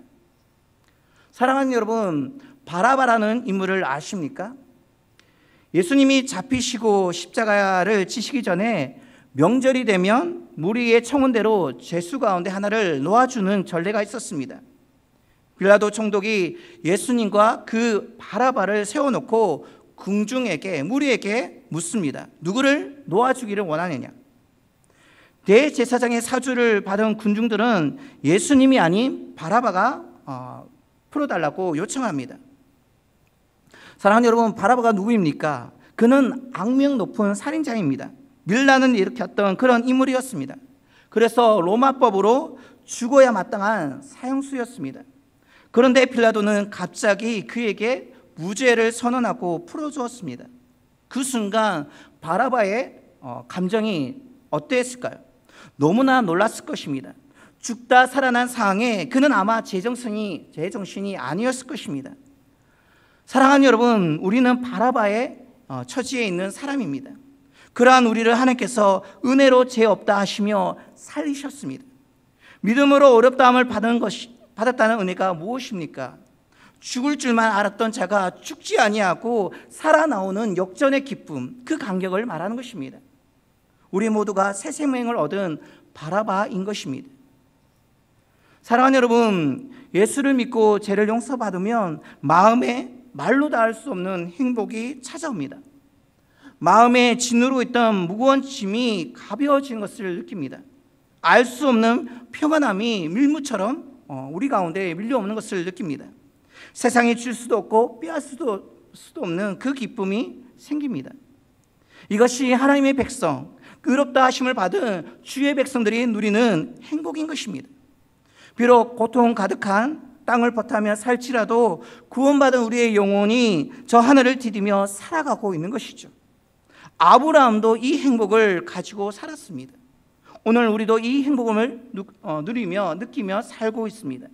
사랑하는 여러분, 바라바라는 인물을 아십니까? 예수님이 잡히시고 십자가를 지시기 전에 명절이 되면 무리의 청혼대로 죄수 가운데 하나를 놓아주는 전례가 있었습니다. 빌라도 총독이 예수님과 그 바라바를 세워놓고 궁중에게 무리에게 묻습니다. 누구를 놓아주기를 원하느냐? 대제사장의 사주를 받은 군중들은 예수님이 아닌 바라바가 풀어달라고 요청합니다. 사랑하는 여러분, 바라바가 누구입니까? 그는 악명 높은 살인자입니다. 밀란을 일으켰던 그런 인물이었습니다. 그래서 로마법으로 죽어야 마땅한 사형수였습니다. 그런데 빌라도는 갑자기 그에게 무죄를 선언하고 풀어주었습니다. 그 순간 바라바의 감정이 어땠을까요? 너무나 놀랐을 것입니다. 죽다 살아난 상황에 그는 아마 제정신이 아니었을 것입니다. 사랑하는 여러분, 우리는 바라바의 처지에 있는 사람입니다. 그러한 우리를 하나님께서 은혜로 죄 없다 하시며 살리셨습니다. 믿음으로 어렵다함을 받았다는 은혜가 무엇입니까? 죽을 줄만 알았던 자가 죽지 아니하고 살아나오는 역전의 기쁨, 그 감격을 말하는 것입니다. 우리 모두가 새 생명을 얻은 바라바인 것입니다. 사랑하는 여러분, 예수를 믿고 죄를 용서받으면 마음에 말로 닿을 수 없는 행복이 찾아옵니다. 마음에 진으로 있던 무거운 짐이 가벼워지는 것을 느낍니다. 알 수 없는 평안함이 밀무처럼 우리 가운데 밀려오는 것을 느낍니다. 세상이 줄 수도 없고 빼앗을 수도 없는 그 기쁨이 생깁니다. 이것이 하나님의 백성, 의롭다 하심을 받은 주의 백성들이 누리는 행복인 것입니다. 비록 고통 가득한 땅을 버타며 살지라도 구원받은 우리의 영혼이 저 하늘을 디디며 살아가고 있는 것이죠. 아브라함도 이 행복을 가지고 살았습니다. 오늘 우리도 이 행복을 누리며 느끼며 살고 있습니다.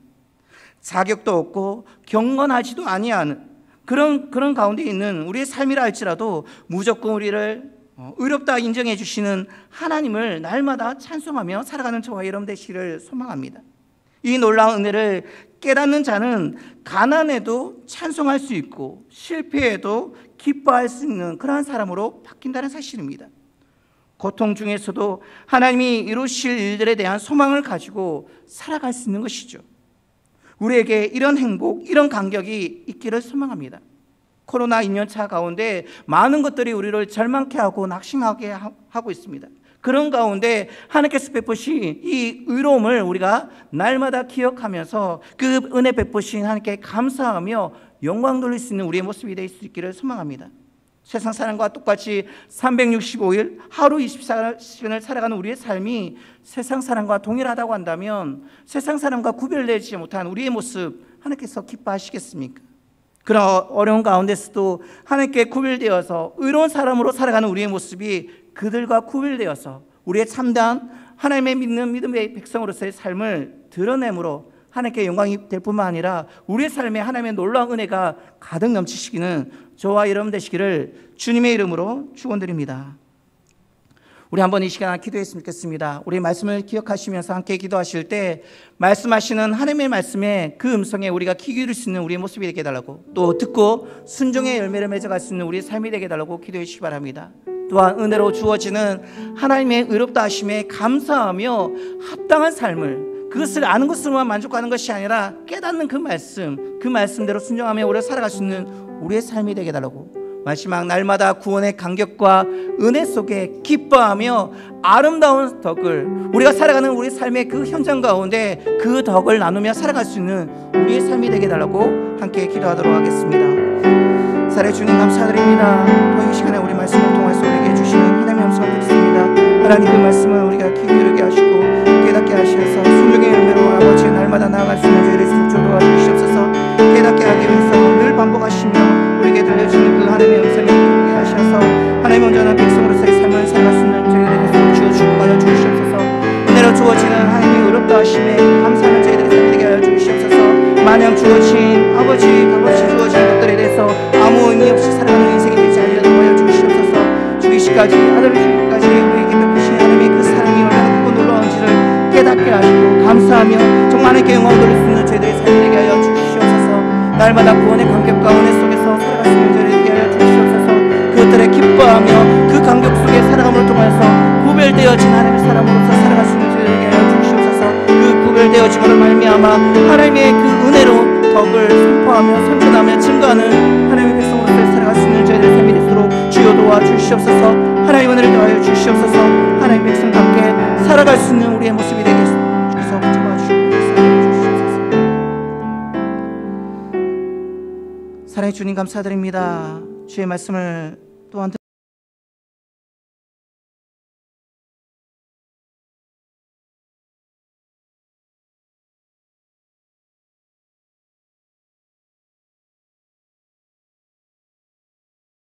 자격도 없고 경건하지도 아니하는 그런 가운데 있는 우리의 삶이라 할지라도 무조건 우리를 의롭다 인정해 주시는 하나님을 날마다 찬송하며 살아가는 저와 여러분 되시기를 소망합니다. 이 놀라운 은혜를 깨닫는 자는 가난해도 찬송할 수 있고 실패해도 기뻐할 수 있는 그러한 사람으로 바뀐다는 사실입니다. 고통 중에서도 하나님이 이루실 일들에 대한 소망을 가지고 살아갈 수 있는 것이죠. 우리에게 이런 행복, 이런 감격이 있기를 소망합니다. 코로나 2년차 가운데 많은 것들이 우리를 절망케 하고 낙심하게 하고 있습니다. 그런 가운데 하나님께서 베푸신 이 의로움을 우리가 날마다 기억하면서 그 은혜 베푸신 하나님께 감사하며 영광 돌릴 수 있는 우리의 모습이 될 수 있기를 소망합니다. 세상 사람과 똑같이 365일 하루 24시간을 살아가는 우리의 삶이 세상 사람과 동일하다고 한다면 세상 사람과 구별되지 못한 우리의 모습 하나님께서 기뻐하시겠습니까? 그런 어려운 가운데서도 하나님께 구별되어서 의로운 사람으로 살아가는 우리의 모습이 그들과 구별되어서 우리의 참다운 하나님의 믿는 믿음의 백성으로서의 삶을 드러내므로 하나님께 영광이 될 뿐만 아니라 우리의 삶에 하나님의 놀라운 은혜가 가득 넘치시기는 저와 여러분 되시기를 주님의 이름으로 축원드립니다. 우리 한번 이 시간 기도했으면 좋겠습니다. 우리 말씀을 기억하시면서 함께 기도하실 때 말씀하시는 하나님의 말씀에 그 음성에 우리가 귀 기울일 수 있는 우리의 모습이 되게 해달라고, 또 듣고 순종의 열매를 맺어갈 수 있는 우리의 삶이 되게 해달라고 기도해 주시기 바랍니다. 또한 은혜로 주어지는 하나님의 의롭다 하심에 감사하며 합당한 삶을, 그것을 아는 것으로만 만족하는 것이 아니라 깨닫는 그 말씀대로 순종하며 오래 살아갈 수 있는 우리의 삶이 되게 해달라고, 마지막 날마다 구원의 감격과 은혜 속에 기뻐하며 아름다운 덕을, 우리가 살아가는 우리 삶의 그 현장 가운데 그 덕을 나누며 살아갈 수 있는 우리의 삶이 되게 해달라고 함께 기도하도록 하겠습니다. 살해 주님 감사드립니다. 또 이 시간에 우리 말씀을 통해서 우리에게 주시는 하나님의 음성을 듣습니다. 하나님 그 말씀을 우리가 귀 기울게 하시고 깨닫게 하셔서 순종의 열매로 아버지의 날마다 나아갈 수 있는 저희를 속죄 도와주시옵소서. 깨닫게 하기 위해서 늘 반복하시며 우리에게 들려주는 그 하나님의 음성을 기울게 하셔서 하나님 온전한 백성으로서의 삶을 살아갈 수 있는 저희들에게 주어주고 하여 주시옵소서. 은혜로 주어지는 하나님의 의롭다 하심에 감사하는 저희들의 삶 되게 하여 주시옵소서. 마냥 주어진 아버지 값없이 주어진 것들에 대해서 아무 의미 없이 살아가는 인생이 되지 않으려고 하여 주시옵소서. 죽이시까지 아들을 죽이기까지 우리에게 베푸신 하나님의 그 사랑이 얼마나 크고 놀라운지를 깨닫게 하시고 감사하며 정말 하나님께 영광 돌릴 수 있는 저희들의 삶이 되게 하여 주시옵소서. 날마다 구원의 감격과 은혜 속에서 살아갈 수 있는 저희들이 되게 하여 주시옵소서. 그것들에 기뻐하며 그 감격 속에 살아감으로 통해서 구별되어진 하나님의 사람으로서 살아갈 수 있는 저희들에게 하여 주시옵소서. 그 구별되어짐으로 말미암아 하나님의 그 은혜로 기뻐하며 선전하며 증거하는 하나님의 백성으로서 살아갈 수 있는 저희들 삶이 되도록 주여 도와주시옵소서. 하나님 은혜를 더하여 주시옵소서. 하나님 백성과 함께 살아갈 수 있는 우리의 모습이 되게 주께서 붙잡아주시옵소서. 사랑의 주님 감사드립니다. 주의 말씀을 또한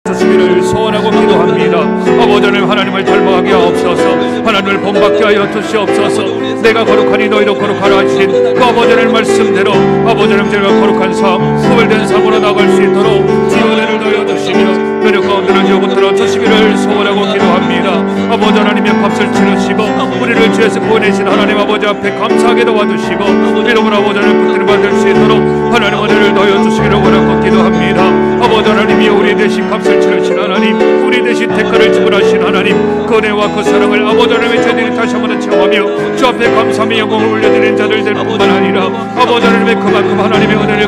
주시기를 소원하고 기도합니다. 아버지 하나님, 하나님을 닮아가게 하옵소서. 하나님을 본받게 하여 주시옵소서. 내가 거룩하니 너희도 거룩하라 하신 그 아버지 하나님 말씀대로 아버지 하나님 저희가 거룩한 삶, 구별된 삶으로 나갈 수 있도록 주의 은혜를 더하여 주시며 너희 가운데를 주여 붙들어 주시기를 소원하고 기도합니다. 아버지 하나님의 값을 치르시고 우리를 죄에서 구원하신 하나님 아버지 앞에 감사하게 도와주시고 이름으로 아버지 하나님 붙들어 받을 수 있도록 하나님 은혜를 더하여 주시기를 원하고 기도합니다. 아버지 하나님이 우리 대신 값을 치르신 하나님, 우리 대신 대가를 지불하신 하나님, 그 은혜와 그 사랑을 아버지 하나님의 저희들이 다시 한번 체험하며 주 앞에 감사의 영광을 올려드리는 자들 될 뿐만 아니라 아버지 하나님의 그만큼 하나님의 은혜를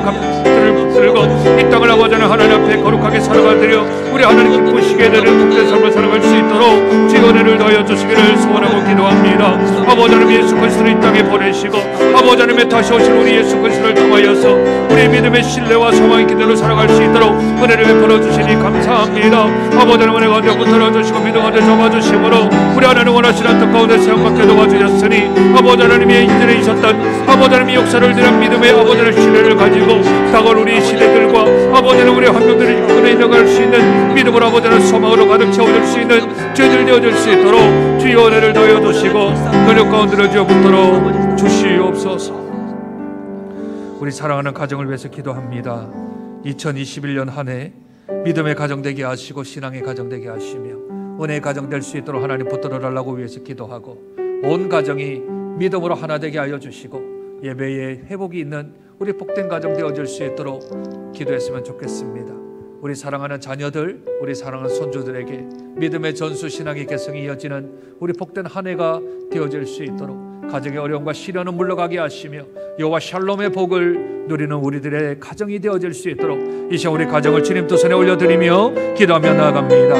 붙들고 이 땅을 아버지 하나님 앞에 거룩하게 살아가드려 우리 하나님 기쁘시게 되는 복된 삶을 살아갈 수 있도록 주의 은혜를 더하여 주시기를 소원하고 기도합니다. 아버지 하나님 예수 그리스도를 이 땅에 보내시고 아버지 하나님의 다시 오신 우리 예수 그리스도를 통하여서 우리의 믿음의 신뢰와 소망의 기도를 살아갈 수 있도록 은혜를 베풀어 주시니 감사합니다. 아버지 하나님 은혜 가운데 붙들어 주시고 믿음 가운데 접어주심으로 우리 하나님 원하시는 뜻 가운데 세움받게 도와주셨으니 아버지 하나님의 이전에 있었던 아버지 하나님의 역사를 드린 믿음의 아버지 하나님의 신뢰를 가지고 다가올 우리 시대들과 아버지 하나님 우리 환경들을 이끌어 나갈 수 있는 믿음으로 아버지 하나님 소망으로 가득 채워줄 수 있는 저희들 되어줄 수 있도록 주의 은혜를 더하여 주시고 노력 가운데로 주여 붙들어 주시옵소서. 우리 사랑하는 가정을 위해서 기도합니다. 2021년 한 해 믿음의 가정 되게 하시고 신앙의 가정 되게 하시며 은혜의 가정 될 수 있도록 하나님 붙들어 달라고 위해서 기도하고 온 가정이 믿음으로 하나 되게 하여 주시고 예배에 회복이 있는 우리 복된 가정 되어질 수 있도록 기도했으면 좋겠습니다. 우리 사랑하는 자녀들, 우리 사랑하는 손주들에게 믿음의 전수 신앙의 개성이 이어지는 우리 복된 한 해가 되어질 수 있도록 가정의 어려움과 시련은 물러가게 하시며 여호와 샬롬의 복을 누리는 우리들의 가정이 되어질 수 있도록 이 시간 우리 가정을 주님 두 손에 올려드리며 기도하며 나아갑니다.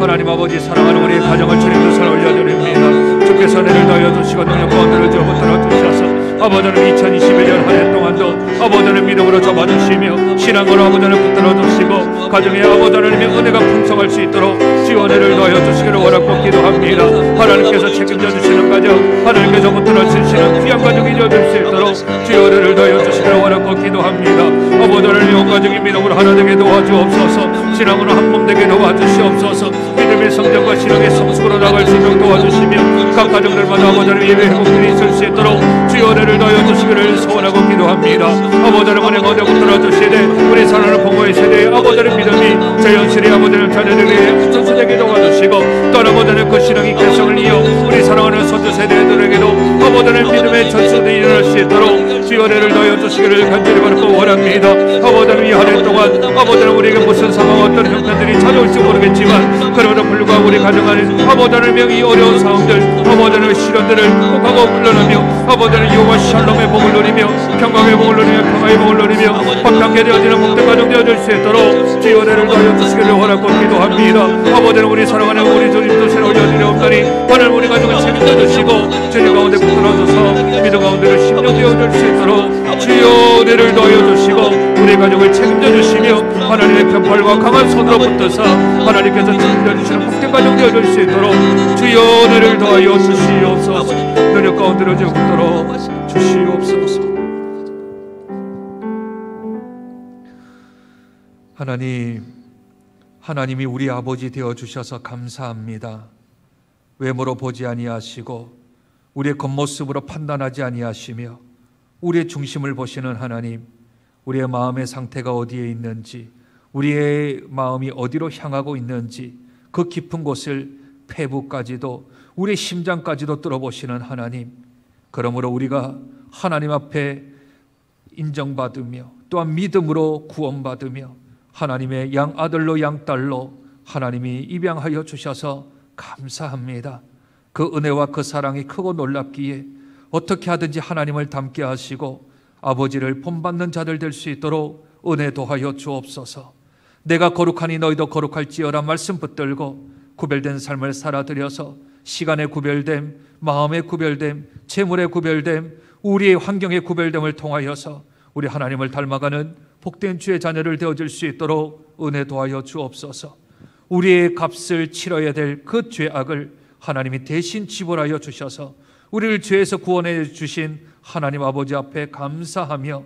하나님 아버지 사랑하는 우리의 가정을 주님 두 손에 올려드립니다. 주께서 은혜를 더하여 주시고 능력 가운데를 붙들어 주셔서 아버지는 2021년 한 해 동안도 아버지는 믿음으로 접어주시며 신앙으로 아버지를 붙들어 주시고 가정의 아버지님의 은혜가 풍성할 수 있도록 주의 은혜를 더하여 주시기를 원하고 기도합니다. 하나님께서 책임져 주시는 가정, 하나님께서 붙들어 주시는 귀한 가정이 되어질 수 있도록 주의 은혜를 더하여 주시기를 원하고 기도합니다. 아버지를 온 가정이 믿음으로 하나 되게 도와주옵소서. 신앙으로 한 몸 되게 도와주시옵소서. 믿음의 성장과 신앙의 성숙으로 나갈 수 있도록 도와주시며 각 가정들마다 아버지의 예배 회복들이 있을 수 있도록 주의 은혜를 더하여 주시기를 소원하고 기도합니다. 아버지를 은혜 가운데 붙들어 주시되 우리 사랑하는 부모의 세대의 아버지의 믿음이 자연스레 아버지를 자녀들에게 전수되게 도와주시고 또 아버지는 그 신앙의 개성을 이어 우리 사랑하는 손주 세대들에게도 아버지의 믿음의 전수들이 일어날 수 있도록 주의 은혜를 더하여 주시기를 간절히 바라고 원합니다. 아버지는 이 한 해 동안 아버지는 우리에게 무슨 상황 어떤 형편들이 찾아올지 모르겠지만 그럼에도 불구하고 우리 가정 안에 아버지의 명이 어려운 상황들 아버지의 시련들을 극복하고 물러나며 아버지는 여호와 샬롬의 복을 누리며 평강의 복을 누리며 평화의 복을 누리며 확장케 되어지는 복된 가정 되어질 수 있도록 주의 은혜를 더하여 주시기를 원하고 기도합니다. 아버지는 우리 사랑하는 우리 주님 뜻을 올려드리옵나니 하나님 우리 가정을 책임져 주시고 주님 가운데 붙들어줘서 믿음 가운데를 심령되어질 수 있도록 주의 은혜를 더하여 주시고 우리 가정을 책임져 주시며 하나님의 편팔과 강한 손으로 붙드사 하나님께서 책임져 주시는 복된 가정 되어질 수 있도록 주의 은혜를 더하여 주시옵소서. 능력 가운데로 붙들어 주시옵소서. 하나님이 우리 아버지 되어 주셔서 감사합니다. 외모로 보지 아니하시고 우리의 겉모습으로 판단하지 아니하시며 우리의 중심을 보시는 하나님, 우리의 마음의 상태가 어디에 있는지, 우리의 마음이 어디로 향하고 있는지 그 깊은 곳을 폐부까지도 우리의 심장까지도 뚫어보시는 하나님, 그러므로 우리가 하나님 앞에 인정받으며 또한 믿음으로 구원받으며 하나님의 양아들로 양딸로 하나님이 입양하여 주셔서 감사합니다. 그 은혜와 그 사랑이 크고 놀랍기에 어떻게 하든지 하나님을 닮게 하시고 아버지를 본받는 자들 될 수 있도록 은혜 도하여 주옵소서. 내가 거룩하니 너희도 거룩할지어라 말씀 붙들고 구별된 삶을 살아들여서 시간의 구별됨, 마음의 구별됨, 재물의 구별됨, 우리의 환경의 구별됨을 통하여서 우리 하나님을 닮아가는 복된 주의 자녀를 되어줄 수 있도록 은혜 도하여 주옵소서. 우리의 값을 치러야 될 그 죄악을 하나님이 대신 지불하여 주셔서 우리를 죄에서 구원해 주신 하나님 아버지 앞에 감사하며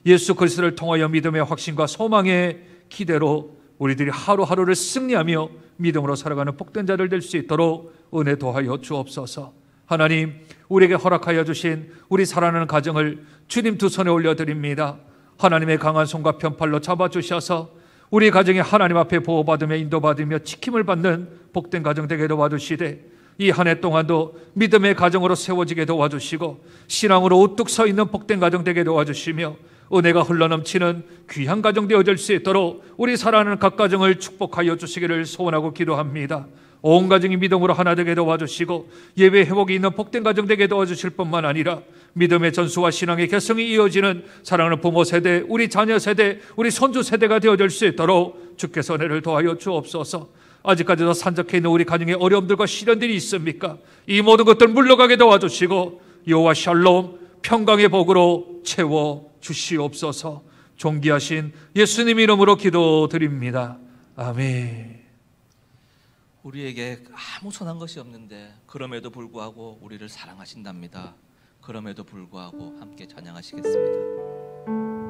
예수 그리스도를 통하여 믿음의 확신과 소망의 기대로 우리들이 하루하루를 승리하며 믿음으로 살아가는 복된 자들 될 수 있도록 은혜 도하여 주옵소서. 하나님, 우리에게 허락하여 주신 우리 살아가는 가정을 주님 두 손에 올려드립니다. 하나님의 강한 손과 편팔로 잡아주셔서 우리 가정이 하나님 앞에 보호받으며 인도받으며 지킴을 받는 복된 가정 되게 도와주시되 이 한 해 동안도 믿음의 가정으로 세워지게 도와주시고 신앙으로 우뚝 서 있는 복된 가정 되게 도와주시며 은혜가 흘러넘치는 귀한 가정 되어질 수 있도록 우리 살아가는 각 가정을 축복하여 주시기를 소원하고 기도합니다. 온 가정이 믿음으로 하나 되게 도와주시고 예배 회복이 있는 복된 가정 되게 도와주실 뿐만 아니라 믿음의 전수와 신앙의 개성이 이어지는 사랑하는 부모 세대, 우리 자녀 세대, 우리 손주 세대가 되어질 수 있도록 주께서 은혜를 도하여 주옵소서. 아직까지도 산적해 있는 우리 가정의 어려움들과 시련들이 있습니까? 이 모든 것들 물러가게 도와주시고 여호와 샬롬 평강의 복으로 채워 주시옵소서. 존귀하신 예수님 이름으로 기도드립니다. 아멘. 우리에게 아무 선한 것이 없는데 그럼에도 불구하고 우리를 사랑하신답니다. 그럼에도 불구하고 함께 찬양하시겠습니다.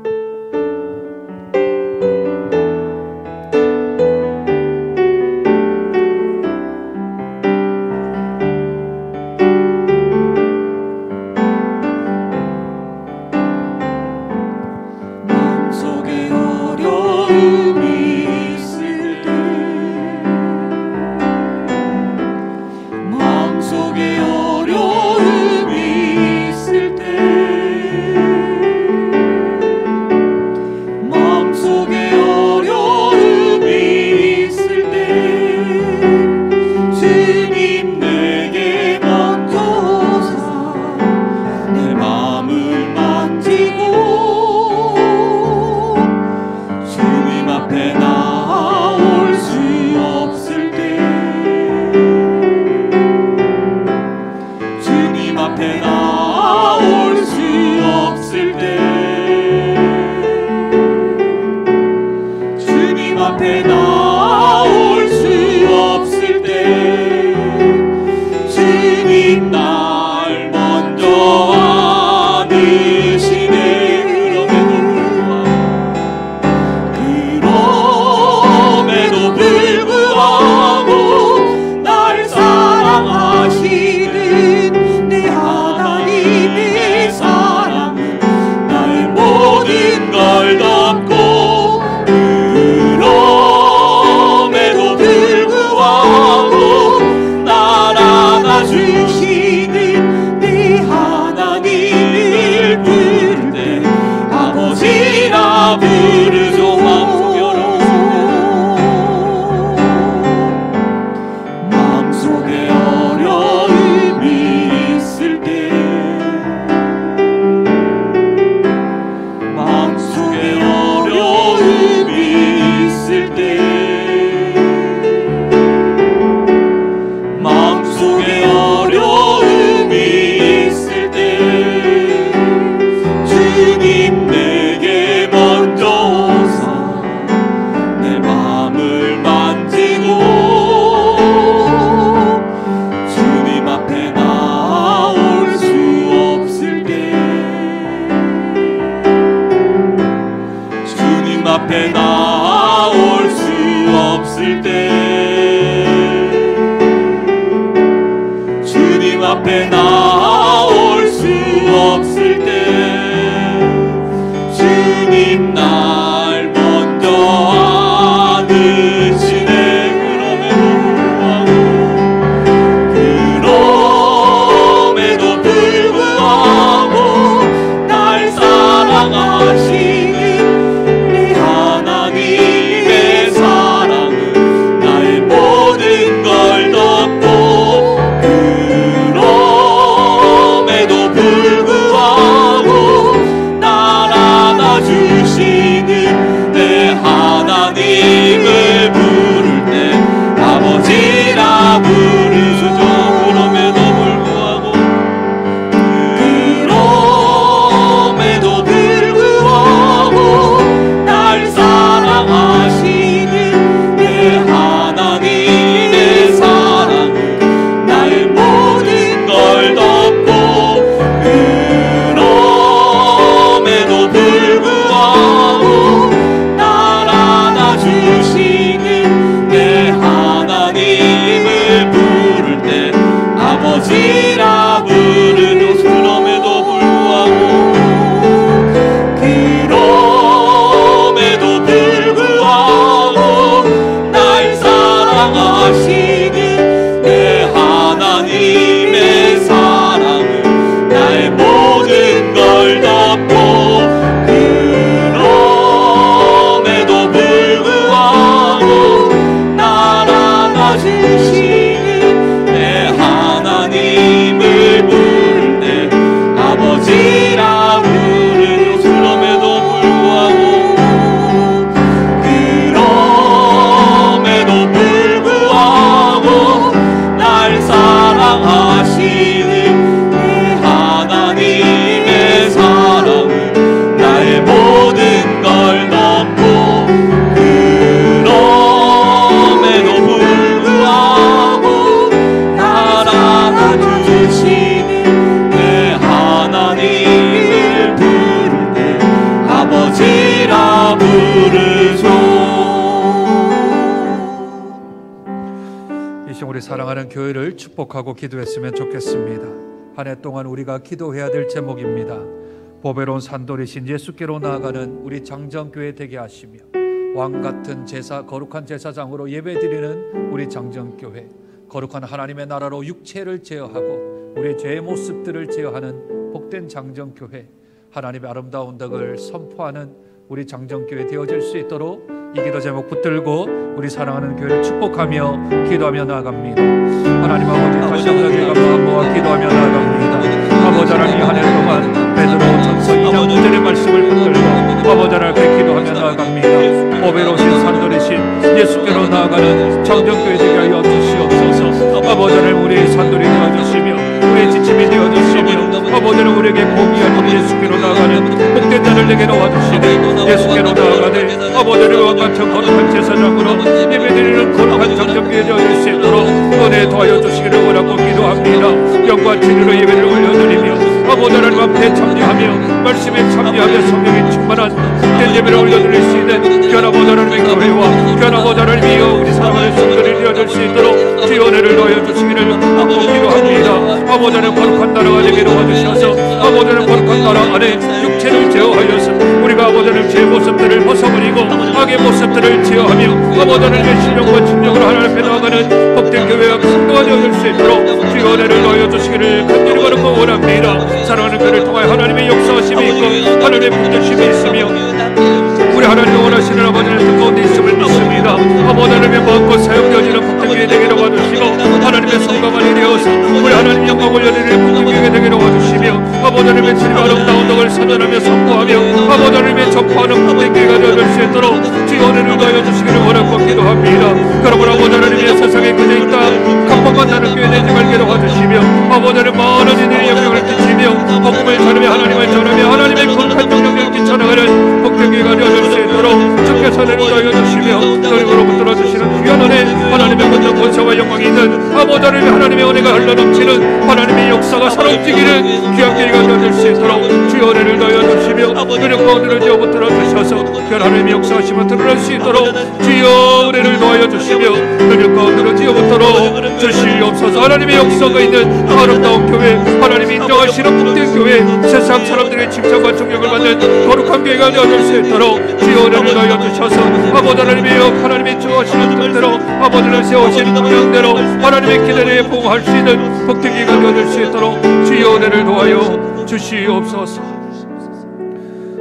아버지라 부르는 그럼에도 불구하고 날 사랑하시는 내 하나님의 사랑은 나의 모든 걸 덮고 그럼에도 불구하고 날 안아주시는 내 하나님을 부를 때 아버지라 부르는 그럼에도 불구하고 날 사랑하시는 내 하나님의 사랑은 나의 모든 걸 덮고 그럼에도 불구하고 날 안아주시는 내 하나님을 부를 때 아버지라 부르소. 이 시간 우리 사랑하는 교회를 축복하고 기도했으면 좋겠습니다. 한 해 동안 우리가 기도해야 될 제목입니다. 보배로운 산돌이신 예수께로 나아가는 우리 장정교회 되게 하시며 왕같은 제사 거룩한 제사장으로 예배드리는 우리 장정교회, 거룩한 하나님의 나라로 육체를 제어하고 우리의 죄의 모습들을 제어하는 복된 장정교회, 하나님의 아름다운 덕을 선포하는 우리 장정교회 되어질 수 있도록 이 기도 제목 붙들고 우리 사랑하는 교회를 축복하며 기도하며 나아갑니다. 하나님 아버지, 다시 한번 저희가 마음모아 기도하며 나아갑니다. 아버지 하나님, 이 한 해 동안 베드로 전서 2장 9절의 말씀을 붙들고 아버지 하나님께 기도하며 나아갑니다. 보배로우신 산돌이신 예수께로 나아가는 장정교회 되게 하여 주시옵소서. 아버지 하나님, 우리의 산돌이 되어주시며 우리의 지침이 되어주시며 아버지 하나님, 우리에게 복이 아닌 예수께로 나아가는 복된 자를 내게 놓아주시네. 예수께로 나아가네 아버지 하나님, 왕같은 거룩한 제사장으로 예배드리는 거룩한 장정교회 되어줄 수 있도록 은혜 도와여 주시기를 원하고 기도합니다. 영과 진리로 예배를 올려드리며 아버지 하나님 앞에 참여하며 말씀에 참여하며 성령이 충만한 복된 예배를 올려드릴 수 있는 귀한 아버지 하나님의 교회와 귀한 아버지 하나님이여 우리 사랑하는 성도들이 되어줄 수 있도록 주의 은혜를 도와여 주시기를 원하고 기도합니다. 아버지 하나님, 거룩한 나라가 되게 도와주셔서 아버지 하나님, 거룩한 나라 안에 육체를 제어하여서 우리가 아버지 하나님 죄의 모습들을 벗어버리고 악의 모습들을 제어하며 아버지 하나님의 신령과 진정으로 하나님 앞에 나아가는 복된 교회와 성도가 되어줄 수 있도록 주의 은혜를 도와여 주시기를 간절히 원하고 원합니다. 사랑하는 그를 통하여 하나님의 역사하심이 있고 하나님의 붙드심이 있으며 우리 하나님의 원하시는 아버지의 뜻 가운데 있음을 믿습니다. 아버지 하나님의 마음껏 사용되어지는 복되게 되기를 와주시고 하나님의 성과만이 되어서 우리 하나님 영광 올려드리는 복되게 되기를 와주시며 아버지 하나님의 주님의 아름다운 덕을 선언하며 선포하며 아버지 하나님의 전파하는 복되게가 되어질 수 있도록 주의 은혜를 가하여 주시기를 원하고 기도합니다. 그러므로 아버지 하나님의 세상에 그저 있다 강박만 나는 교회 되지 말기를 와주시며 아버지 하나님, 많은 이들의 영향을 끼치며 복음을 전하며 하나님을 전하며 하나님의 거룩한 영향을 끼쳐나가는 복되게가 되어질 수 있도록 주께서 은혜를 가하여 주시며 너희로부터 들어주시는 귀한 은혜, 하나님의 권능 권세와 영광이 있는 아버지 하나님의 은혜가 흘러넘치는 하나님의 역사가 살아움직이는 귀한 계기가 되어질 수 있도록 주의 은혜를 가하여 주시며 은혜과 은혜를 지어부터 들어주셔서 귀한 하나님의 역사하심을 드러날 수 있도록 주의 은혜를 가하여 주시며 은혜과 은혜를 지어부터록 주시옵소서. 하나님의 역사가 있는 아름다운 교회, 하나님이 인정하시는 복된 교회, 세상 사람들의 칭찬과 존경을 받는 거룩한 교회가 되어질 수 있도록 주의 은혜를 가하여 주셔서 아버지 하나님의 역, 하나님의 주어하시는 뜻대로 아버지 하나님 세우신 동향대로 하나님의 기대에 보응할 수 있는 복된 교회가 되어질 수 있도록 주의 은혜를 도와여 주시옵소서.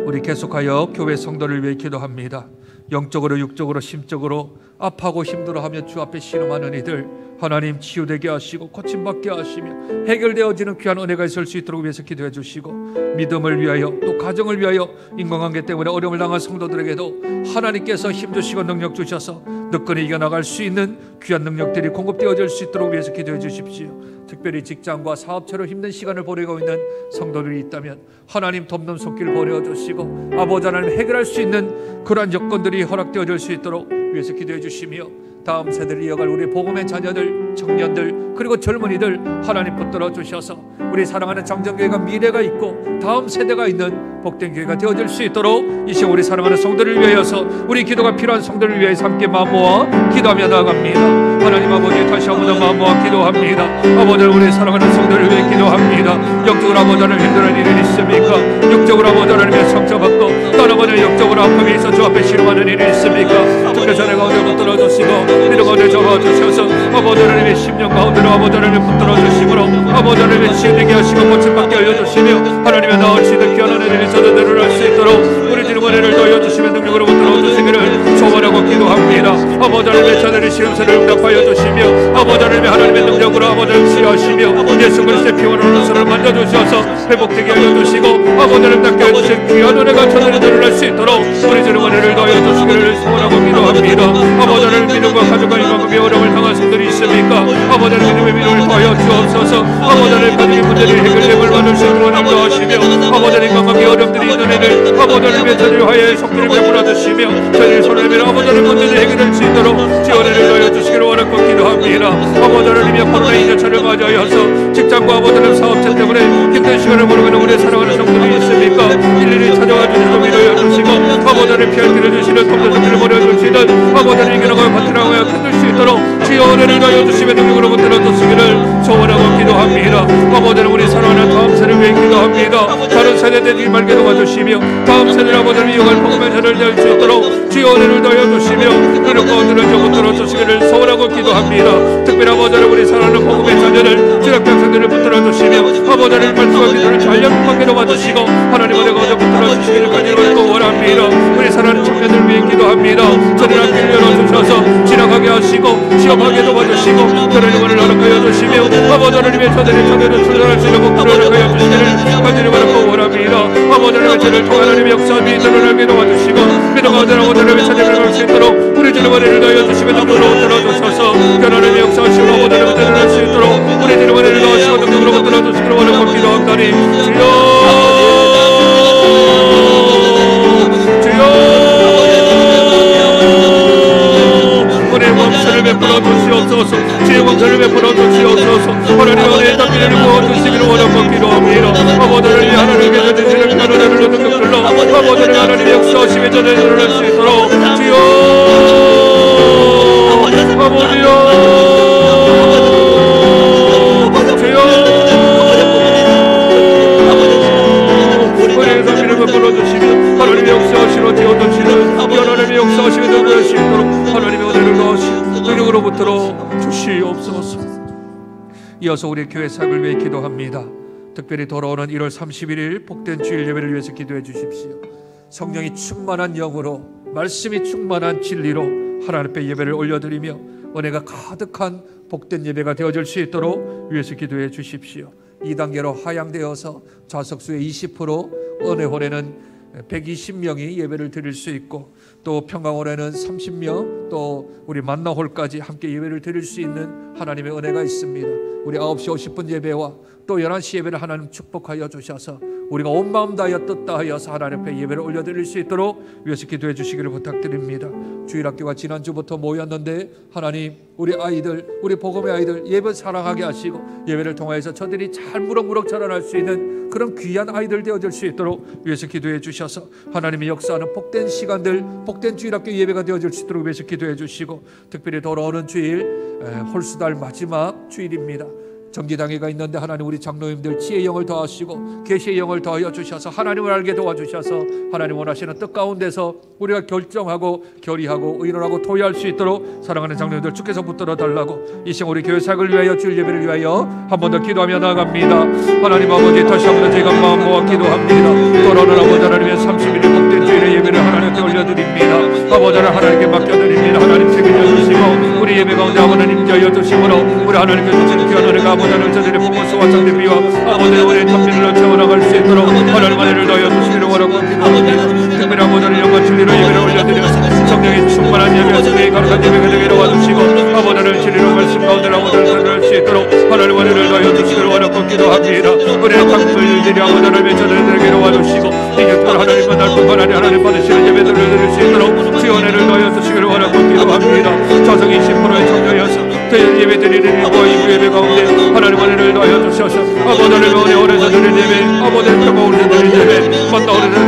우리 계속하여 교회 성도를 위해 기도합니다. 영적으로 육적으로 심적으로 아파하고 힘들어하며 주 앞에 신음하는 이들 하나님 치유되게 하시고 고침받게 하시며 해결되어지는 귀한 은혜가 있을 수 있도록 위해서 기도해 주시고 믿음을 위하여 또 가정을 위하여 인간관계 때문에 어려움을 당한 성도들에게도 하나님께서 힘주시고 능력 주셔서 늦건이 이겨나갈 수 있는 귀한 능력들이 공급되어질 수 있도록 위해서 기도해 주십시오. 특별히 직장과 사업처럼 힘든 시간을 보내고 있는 성도들이 있다면 하나님 돕는 손길 보내주시고 아버지 하나님 해결할 수 있는 그러한 여건들이 허락되어질 수 있도록 위해서 기도해 주시며 다음 세대를 이어갈 우리 복음의 자녀들, 청년들 그리고 젊은이들 하나님 붙들어 주셔서 우리 사랑하는 장정교회가 미래가 있고 다음 세대가 있는 복된 교회가 되어질 수 있도록 이 시간 우리 사랑하는 성도를 위하여서 우리 기도가 필요한 성도를 위해서 함께 마음 모아 기도하며 나아갑니다. 하나님 아버지 다시 한번 마음 모아 기도합니다. 아버지 우리 사랑하는 성도를 위해 기도합니다. 영적으로 아버지를 힘드는 일이 있습니까? 육적으로 아버지를 위해 상처받고 또 아버지 영적으로 아픔이 있어 주 앞에 신음하는 일이 있습니까? 특히 전에 가운데 붙들어 주시고 이런 가운데 적어주셔서 아버지를 위해 10년 가운데로 아버지를 위해 붙들어 주심으로 아버지를 위해 치유되게 하시고 고침받게 알려주시며 하나님의 나올 수 있는 귀한 은혜를 저도 드러날 수 있도록 우리 주님 은혜를 더하여주시며 능력으로 붙들어 주시기를 소원하고 기도합니다. 아버지를 위해 저들의 시험세를 응답하여 주시며 아버지를 위해 하나님의 능력으로 아버지를 치유하시며 예수 그리스도의 피와 눈을 만져주셔서 회복되게 알려주시고 아버지를 닦게 해주신 귀한 은혜가 저들이 드러날 수 있도록 우리 주님 은혜를 더하여 주시기를 소원하고 기도합니다. 아버지를 믿음과 가족과 이만큼의 어려움을 당한 성들이 있습니까? 아버지를 믿음의 믿음을 더하여 주옵소서. 아버지를 가족의 문제들이 해결됨을 받을 수 있도록 인도하시며 아버지를 건강의 어려움들이 있는 애들 아버지를 위해 저들 화해의 속도를 베풀어 주시며 저들이 손을 내밀어 아버지를 문제들이 해결될 수 있도록 지원을 더하여 주시기를 원하고 기도합니다. 아버지를 위해 코로나 2년차를 맞이하여서 직장과 아버지를 사업체 때문에 힘든 시간을 보내고 있는 우리 사랑하는 성도들이 있습니까? 일일이 찾아와 주시고 위로해 주시고 아버지를 피할 길을 주시는 돕는 길을 보내주시는 아버지를 이겨나가며 버티나가며 견딜 수 있도록 주여 은혜를 더하여 주시며 능력으로 붙들어 주시기를 소원하고 기도합니다. 아버지는 우리 사랑하는 다음 세대를 위해 기도합니다. 다른 세대들이 말게 도와주시며 다음 세대를 아버지를 이용할 복음의 세를 낼 수 있도록 주여 은혜를 더하여 주시며 그런 가운데를 붙들어 주시기를 소원하고 기도합니다. 특별히 아버지를 우리 사랑하는 복음의 자녀를 지역장성들을 붙들어 주시며 아버지를 말씀과 기도를 전력하게 도와주시고 하나님 은혜가 어제 붙들어 주시기를 간절히 원합니다. 우리 사랑하는 청년들 위해 기도합니다. 저들 앞길을 열어주셔서 지나가게 하시고 시험하게 도와주시고 저를 응원을 허락하여 주시며 아버지를 위해 저들의 청년을 출산할 수 있는 목표를 허락하여 주시기를 간절히 원합니다. 아버지를 위해 저를 통한 하나님의 역사함이 드러나게 도와주시고 믿음 가운데 아버지를 위해 찬양을 할 수 있도록 우리 주님 은혜를 더하여 주시며 능력으로 들어주셔서 하나님의 역사하시고 아버지를 드러날 수 있도록 우리 주님 은혜를 더하시고 능력으로 들어주시기를 원하고 기도합다니 우리의 범사를 베풀어 주시옵소서. 주의 범사를 베풀어 주시옵소서. 하나님의 은혜의 담비를 부어주시기를 원하고 기도합니다. 아버지를 위해 하나님의 주시는 가로자를 능력들로 아버지를 하나님의 역사하심에 전에 드러날 수 있도록 주여 아버지여 우리의 담비를 베풀어 주시며 하나님의 역사하시로 되어주시는 하나님의 역사하심에 드러날 수 있도록 하나님의 은혜를 더하시고 능력으로부터 주시옵소서. 이어서 우리 교회 사역을 위해 기도합니다. 특별히 돌아오는 1월 31일 복된 주일 예배를 위해서 기도해 주십시오. 성령이 충만한 영으로 말씀이 충만한 진리로 하나님 앞에 예배를 올려드리며 은혜가 가득한 복된 예배가 되어질 수 있도록 위해서 기도해 주십시오. 2단계로 하향되어서 좌석수의 20%, 은혜홀에는 120명이 예배를 드릴 수 있고 또 평강홀에는 30명, 또 우리 만나홀까지 함께 예배를 드릴 수 있는 하나님의 은혜가 있습니다. 우리 9시 50분 예배와 또 11시 예배를 하나님 축복하여 주셔서 우리가 온 마음 다하여 뜻 다하여서 하나님 앞에 예배를 올려드릴 수 있도록 위해서 기도해 주시기를 부탁드립니다. 주일학교가 지난주부터 모였는데 하나님 우리 아이들, 우리 복음의 아이들 예배 사랑하게 하시고 예배를 통하여서 저들이 잘 무럭무럭 자라날 수 있는 그런 귀한 아이들 되어질 수 있도록 위해서 기도해 주셔서 하나님의 역사하는 복된 시간들, 복된 주일학교 예배가 되어질 수 있도록 위해서 기도해 주시고 특별히 돌아오는 주일 홀수달 마지막 주일입니다. 정기당회가 있는데 하나님 우리 장로님들 지혜의 영을 더하시고 계시의 영을 더하여 주셔서 하나님을 알게 도와주셔서 하나님 원하시는 뜻 가운데서 우리가 결정하고 결의하고 의논하고 토의할 수 있도록 사랑하는 장로님들 주께서 붙들어 달라고 이 시간 우리 교회 사역을 위하여 주일 예배를 위하여 한 번 더 기도하며 나아갑니다. 하나님 아버지 다시 한 번 더 저희가 마음 모아 기도합니다. 돌아오는 아버지 하나님의 31일 복된 주일의 예배를 하나님께 올려드립니다. 아버지를 하나님께 맡겨드립니다. 하나님 책임져 주시고 우리 예배 가운데 아버지는 임재하여 주심으로 우리 하나님께 주시는 귀한 은혜가 아버지를 저들의 복무수와 장대비와 아버지의 은혜의 탐진으로 채워나갈 수 있도록 하나님 은혜를 더하여 주시기를 원하고 기도합니다. 특별히 아버지를 영과 진리로 예배를 올려드려서 성령의 충만한 예배 성령의 가득한 예배가 되게 도와주시고 아버지를 진리로 말씀 가운데 아버지를 전할 수 있도록 하나님 은혜를 더하여 주시기를 원하고 기도합니다. 은혜의 강물들이 아버지를 외쳐드리게 도와주시고 이 격들 하나님과 날뿐만 아니라 하나님 받으시는 예배들을 드릴 수 있도록 주의 은혜를 더하여 주시기를 원하고 기도합니다. 자성 20%의 청년이어서 예배 드리는 1부 2부 예배 가운데 하나님 은혜를 더하여 주셔서 아버지를 은혜 오래서 드리는 예배 아버지를 평강으로 드리는 예배 만나 오래서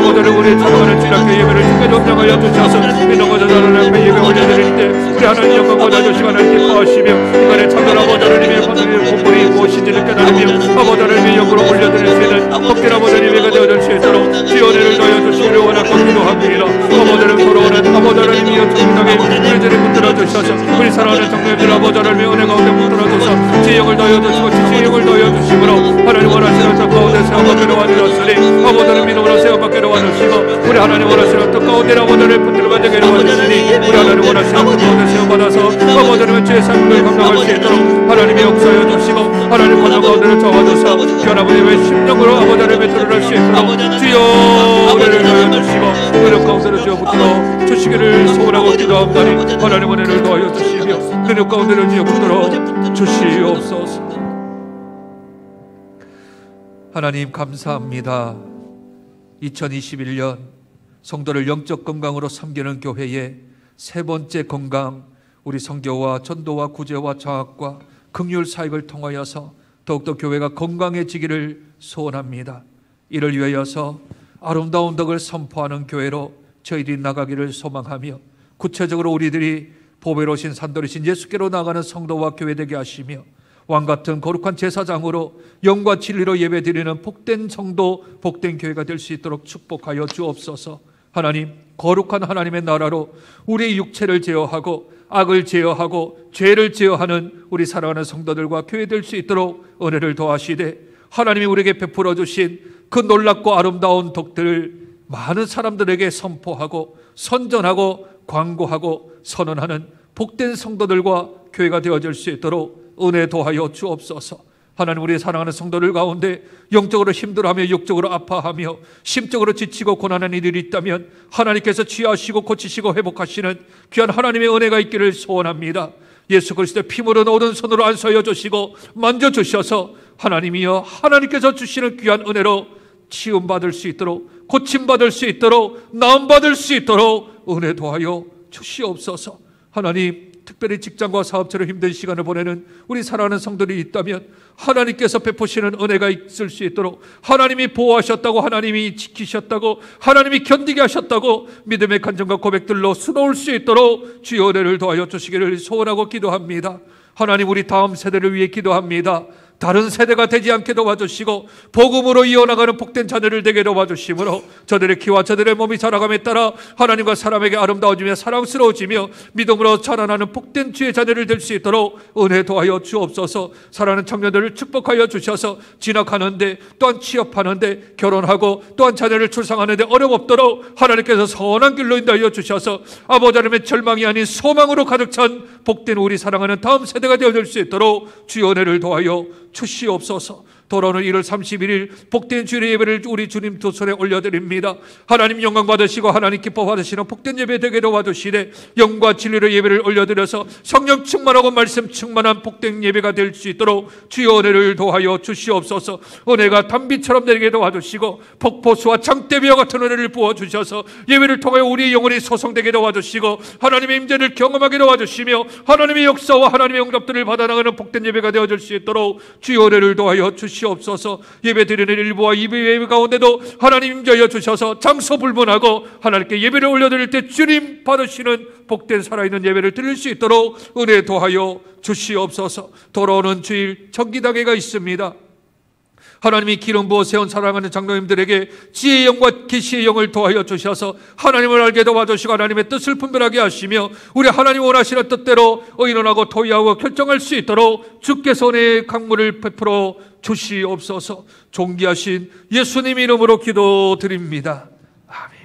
아버지를 우리 찬양하는 주일학교 예배를 주께 점령하여 주셔서 믿는 것을 하나님 앞에 예배 올려드릴 때 우리 하나님 영광 받아주시고 하나님 기뻐하시며 이간에 참된 아버지 하나님의 본분이 무엇인지를 깨달으며 아버지 하나님의 영으로 올려드릴 수 있는 복된 아버지 예배가 되어줄 수 있도록 주여 은혜를 더하여 주시기를 원하고 기도합니다. 아버지를 돌아오는 아버지 하나님이여 정당에 우리 전에 붙들어 주셔서 우리 사랑하는 정령들 아버지 하나님의 은혜 가운데 붙들어 주셔서 지혜를 더하여 주시고 지혜를 더하여 주심으로 하나님 원하시는 저 가운데 세워받기로 와주셨으니 아버지 하나님 믿음으로 세워받기로 와주시고 우리 하나님 원하시는 뜻 가운데 아버지를 붙들어 가지기로 와주시니 우리 하나님 원하시는 뜻 가운데 세워받아서 아버지 하나님의 죄의 삶을 감당할 수 있도록 하나님이 역사하여 주시고 하나님 가정 가운데를 저와주사 귀한 아버지의 심령으로 아버지 하나님의 드러날 수 있도록 주여 은혜를 더하여 주시고 은혜 가운데를 주여 붙들어 주시기를 소원하고 기도합나니 하나님 은혜를 더하여 주시며 은혜 가운데를 주여 붙들어 주시옵소서. 하나님 감사합니다. 2021년 성도를 영적 건강으로 섬기는 교회의 세 번째 건강, 우리 선교와 전도와 구제와 장학과 긍휼 사역을 통하여서 더욱더 교회가 건강해지기를 소원합니다. 이를 위하여서 아름다운 덕을 선포하는 교회로 저희들이 나가기를 소망하며 구체적으로 우리들이 보배로우신 산돌이신 예수께로 나가는 성도와 교회 되게 하시며 왕같은 거룩한 제사장으로 영과 진리로 예배드리는 복된 성도, 복된 교회가 될 수 있도록 축복하여 주옵소서. 하나님, 거룩한 하나님의 나라로 우리의 육체를 제어하고 악을 제어하고 죄를 제어하는 우리 사랑하는 성도들과 교회 될 수 있도록 은혜를 더하시되 하나님이 우리에게 베풀어 주신 그 놀랍고 아름다운 덕들을 많은 사람들에게 선포하고 선전하고 광고하고 선언하는 복된 성도들과 교회가 되어질 수 있도록 은혜 도하여 주옵소서. 하나님, 우리 사랑하는 성도들 가운데 영적으로 힘들어하며 육적으로 아파하며 심적으로 지치고 고난하는 이들이 있다면 하나님께서 치유하시고 고치시고 회복하시는 귀한 하나님의 은혜가 있기를 소원합니다. 예수 그리스도의 피 묻은 오른손으로 안수하여 주시고 만져주셔서 하나님이여 하나님께서 주시는 귀한 은혜로 치유받을 수 있도록 고침받을 수 있도록 나음받을 수 있도록 은혜 도하여 주시옵소서. 하나님, 특별히 직장과 사업처럼 힘든 시간을 보내는 우리 사랑하는 성도들이 있다면 하나님께서 베푸시는 은혜가 있을 수 있도록 하나님이 보호하셨다고, 하나님이 지키셨다고, 하나님이 견디게 하셨다고 믿음의 간증과 고백들로 수놓을 수 있도록 주의 은혜를 도하여 주시기를 소원하고 기도합니다. 하나님, 우리 다음 세대를 위해 기도합니다. 다른 세대가 되지 않게 도와주시고 복음으로 이어나가는 복된 자녀를 되게 도와주심으로 저들의 키와 저들의 몸이 자라감에 따라 하나님과 사람에게 아름다워지며 사랑스러워지며 믿음으로 자라나는 복된 주의 자녀를 될 수 있도록 은혜 도하여 주옵소서. 사랑하는 청년들을 축복하여 주셔서 진학하는데 또한 취업하는데 결혼하고 또한 자녀를 출산하는데 어려움 없도록 하나님께서 선한 길로 인도하여 주셔서 아버지 하나님의 절망이 아닌 소망으로 가득 찬 복된 우리 사랑하는 다음 세대가 되어질 수 있도록 주의 은혜를 도하여 주시옵소서. 돌아오는 1월 31일 복된 주일의 예배를 우리 주님 두 손에 올려드립니다. 하나님 영광 받으시고 하나님 기뻐 받으시는 복된 예배 되게 도와주시되 영과 진리로 예배를 올려드려서 성령 충만하고 말씀 충만한 복된 예배가 될 수 있도록 주의 은혜를 도하여 주시옵소서. 은혜가 단비처럼 내리게 도와주시고 폭포수와 장대비와 같은 은혜를 부어주셔서 예배를 통하여 우리의 영혼이 소성되게 도와주시고 하나님의 임재를 경험하게 도와주시며 하나님의 역사와 하나님의 응답들을 받아나가는 복된 예배가 되어질 수 있도록 주의 은혜를 도하여 주시옵소서. 예배 드리는 일부와 2부 예배 가운데도 하나님 임재하여 주셔서 장소 불문하고 하나님께 예배를 올려드릴 때 주님 받으시는 복된 살아있는 예배를 드릴 수 있도록 은혜 도하여 주시옵소서. 돌아오는 주일 정기당회가 있습니다. 하나님이 기름 부어 세운 사랑하는 장로님들에게 지혜의 영과 계시의 영을 도하여 주셔서 하나님을 알게 도와주시고 하나님의 뜻을 분별하게 하시며 우리 하나님 원하시는 뜻대로 의논하고 토의하고 결정할 수 있도록 주께서 은혜의 강물을 베풀어 주시옵소서. 존귀하신 예수님 이름으로 기도드립니다. 아멘.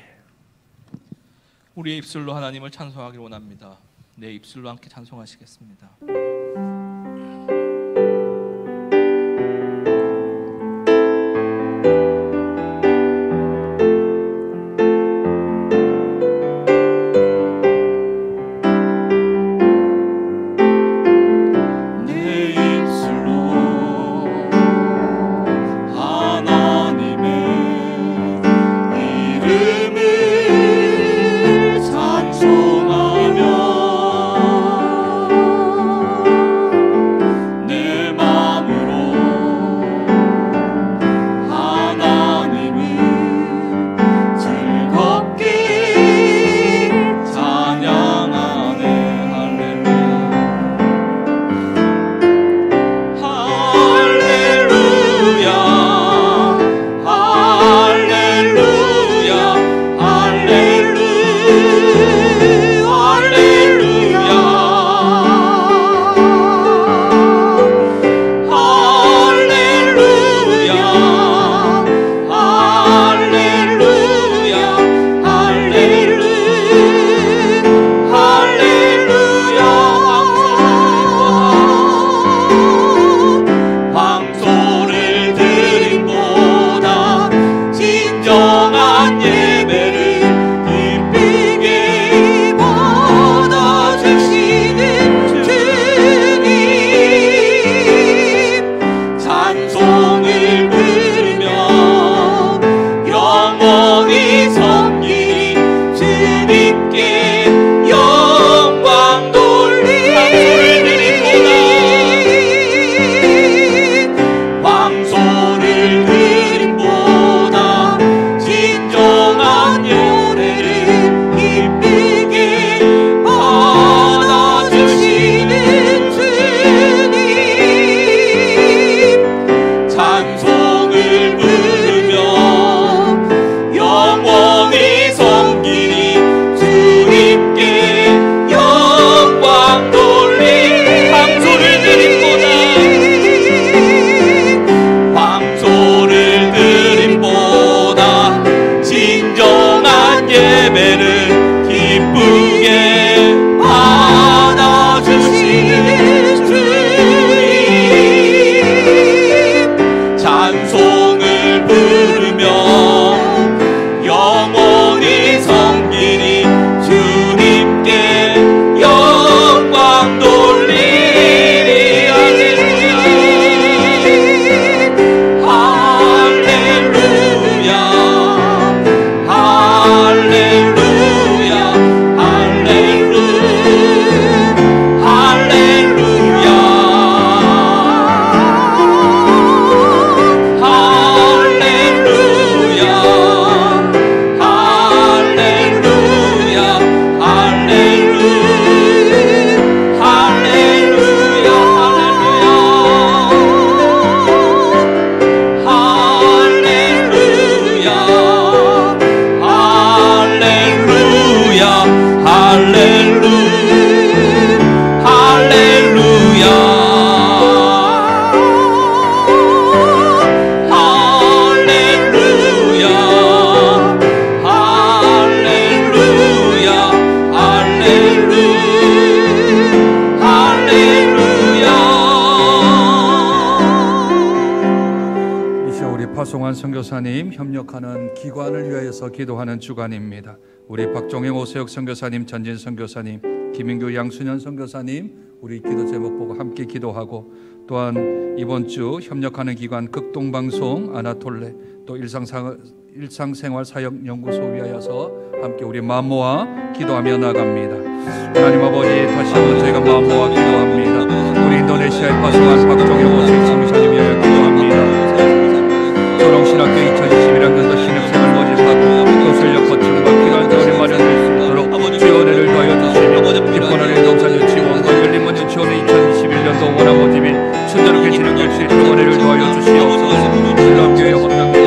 우리의 입술로 하나님을 찬송하기를 원합니다. 내 입술로 함께 찬송하시겠습니다. 찬송하며 파송환 선교사님 협력하는 기관을 위하여서 기도하는 주간입니다. 우리 박종영 오세혁 선교사님, 전진 선교사님, 김인규 양순현 선교사님 우리 기도 제목 보고 함께 기도하고, 또한 이번 주 협력하는 기관 극동방송 아나톨레, 또 일상생활 사역연구소 위하여서 함께 우리 마음 모아 기도하며 나갑니다. 하나님 아버지, 다시 한번 저희가 마음 모아 기도합니다. 우리 인도네시아의 파송한 박종영 오세혁 선교사님 위하여 기도합니다. 초롱신학교 2021학년도 신입생을 모집하고 교수인력 거치는 것 필요한 자원이 마련될 수 있도록 지원회를 더하여 주시며, 입원하는 동산 유치원과 열린문 유치원의 2021년도 원화 모집이 순조롭게 진행될 수 있도록 은혜를 더하여 주시옵소서. 신랑교회 헌당교회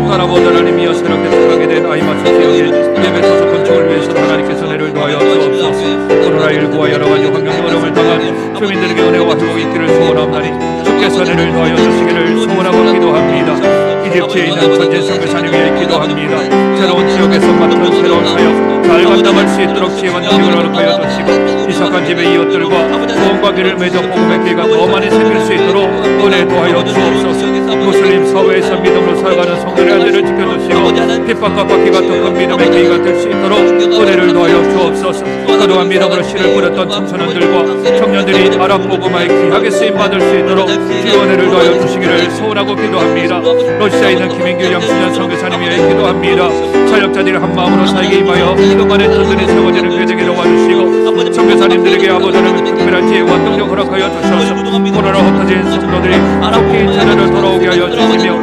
하나님 하나님이여 새롭게 들어가게 된 아이마스 지역의 예배 소속 건축을 위해서 하나님께서 은혜를 더하여 주옵소서. 코로나19와 여러가지 환경 어려움을 당한 주민들에게 은혜와 회복이 있기를 소원합나니 주께서 은혜를 더하여 주시기를 소원하고 기도합니다. 이집트에 있는 전진 선교사님에게 기도합니다. 새로운 지역에서 맡은 새로운 사역 잘 감당할 수 있도록 지혜와 능력을 허락하여 주시고, 이삭한 집의 이웃들과 좋은 관계를 맺어 복음의 기회가 더 많이 생길 수 있도록 은혜 도하여 주옵소서. 무슬림 사회에서 믿음으로 살아가는 성도의 안전을 지켜주시고, 핍박과 받기가 더 큰 믿음의 기회가 될 수 있도록 은혜를 도하여 주옵소서. 그동안 믿음으로 씨를 뿌렸던 청소년들과 청년들이 아랍 복음화에 귀하게 쓰임받을 수 있도록 주의 은혜를 도하여 주시기를 소원하고 기도합니다. 러시아에 있는 김인규 양순현 선교사님에 기도합니다. 사역자들이 한마음으로 사역에 임하여 그동안의 든든히 세워지는 궤적에 도와주시고, 선교사님들에게 아버지 하나님의 특별한 지혜와 능력 허락하여 주셔서 코로나 흩어진 성도들이 속히 자녀를 돌아오게 하여 주시며,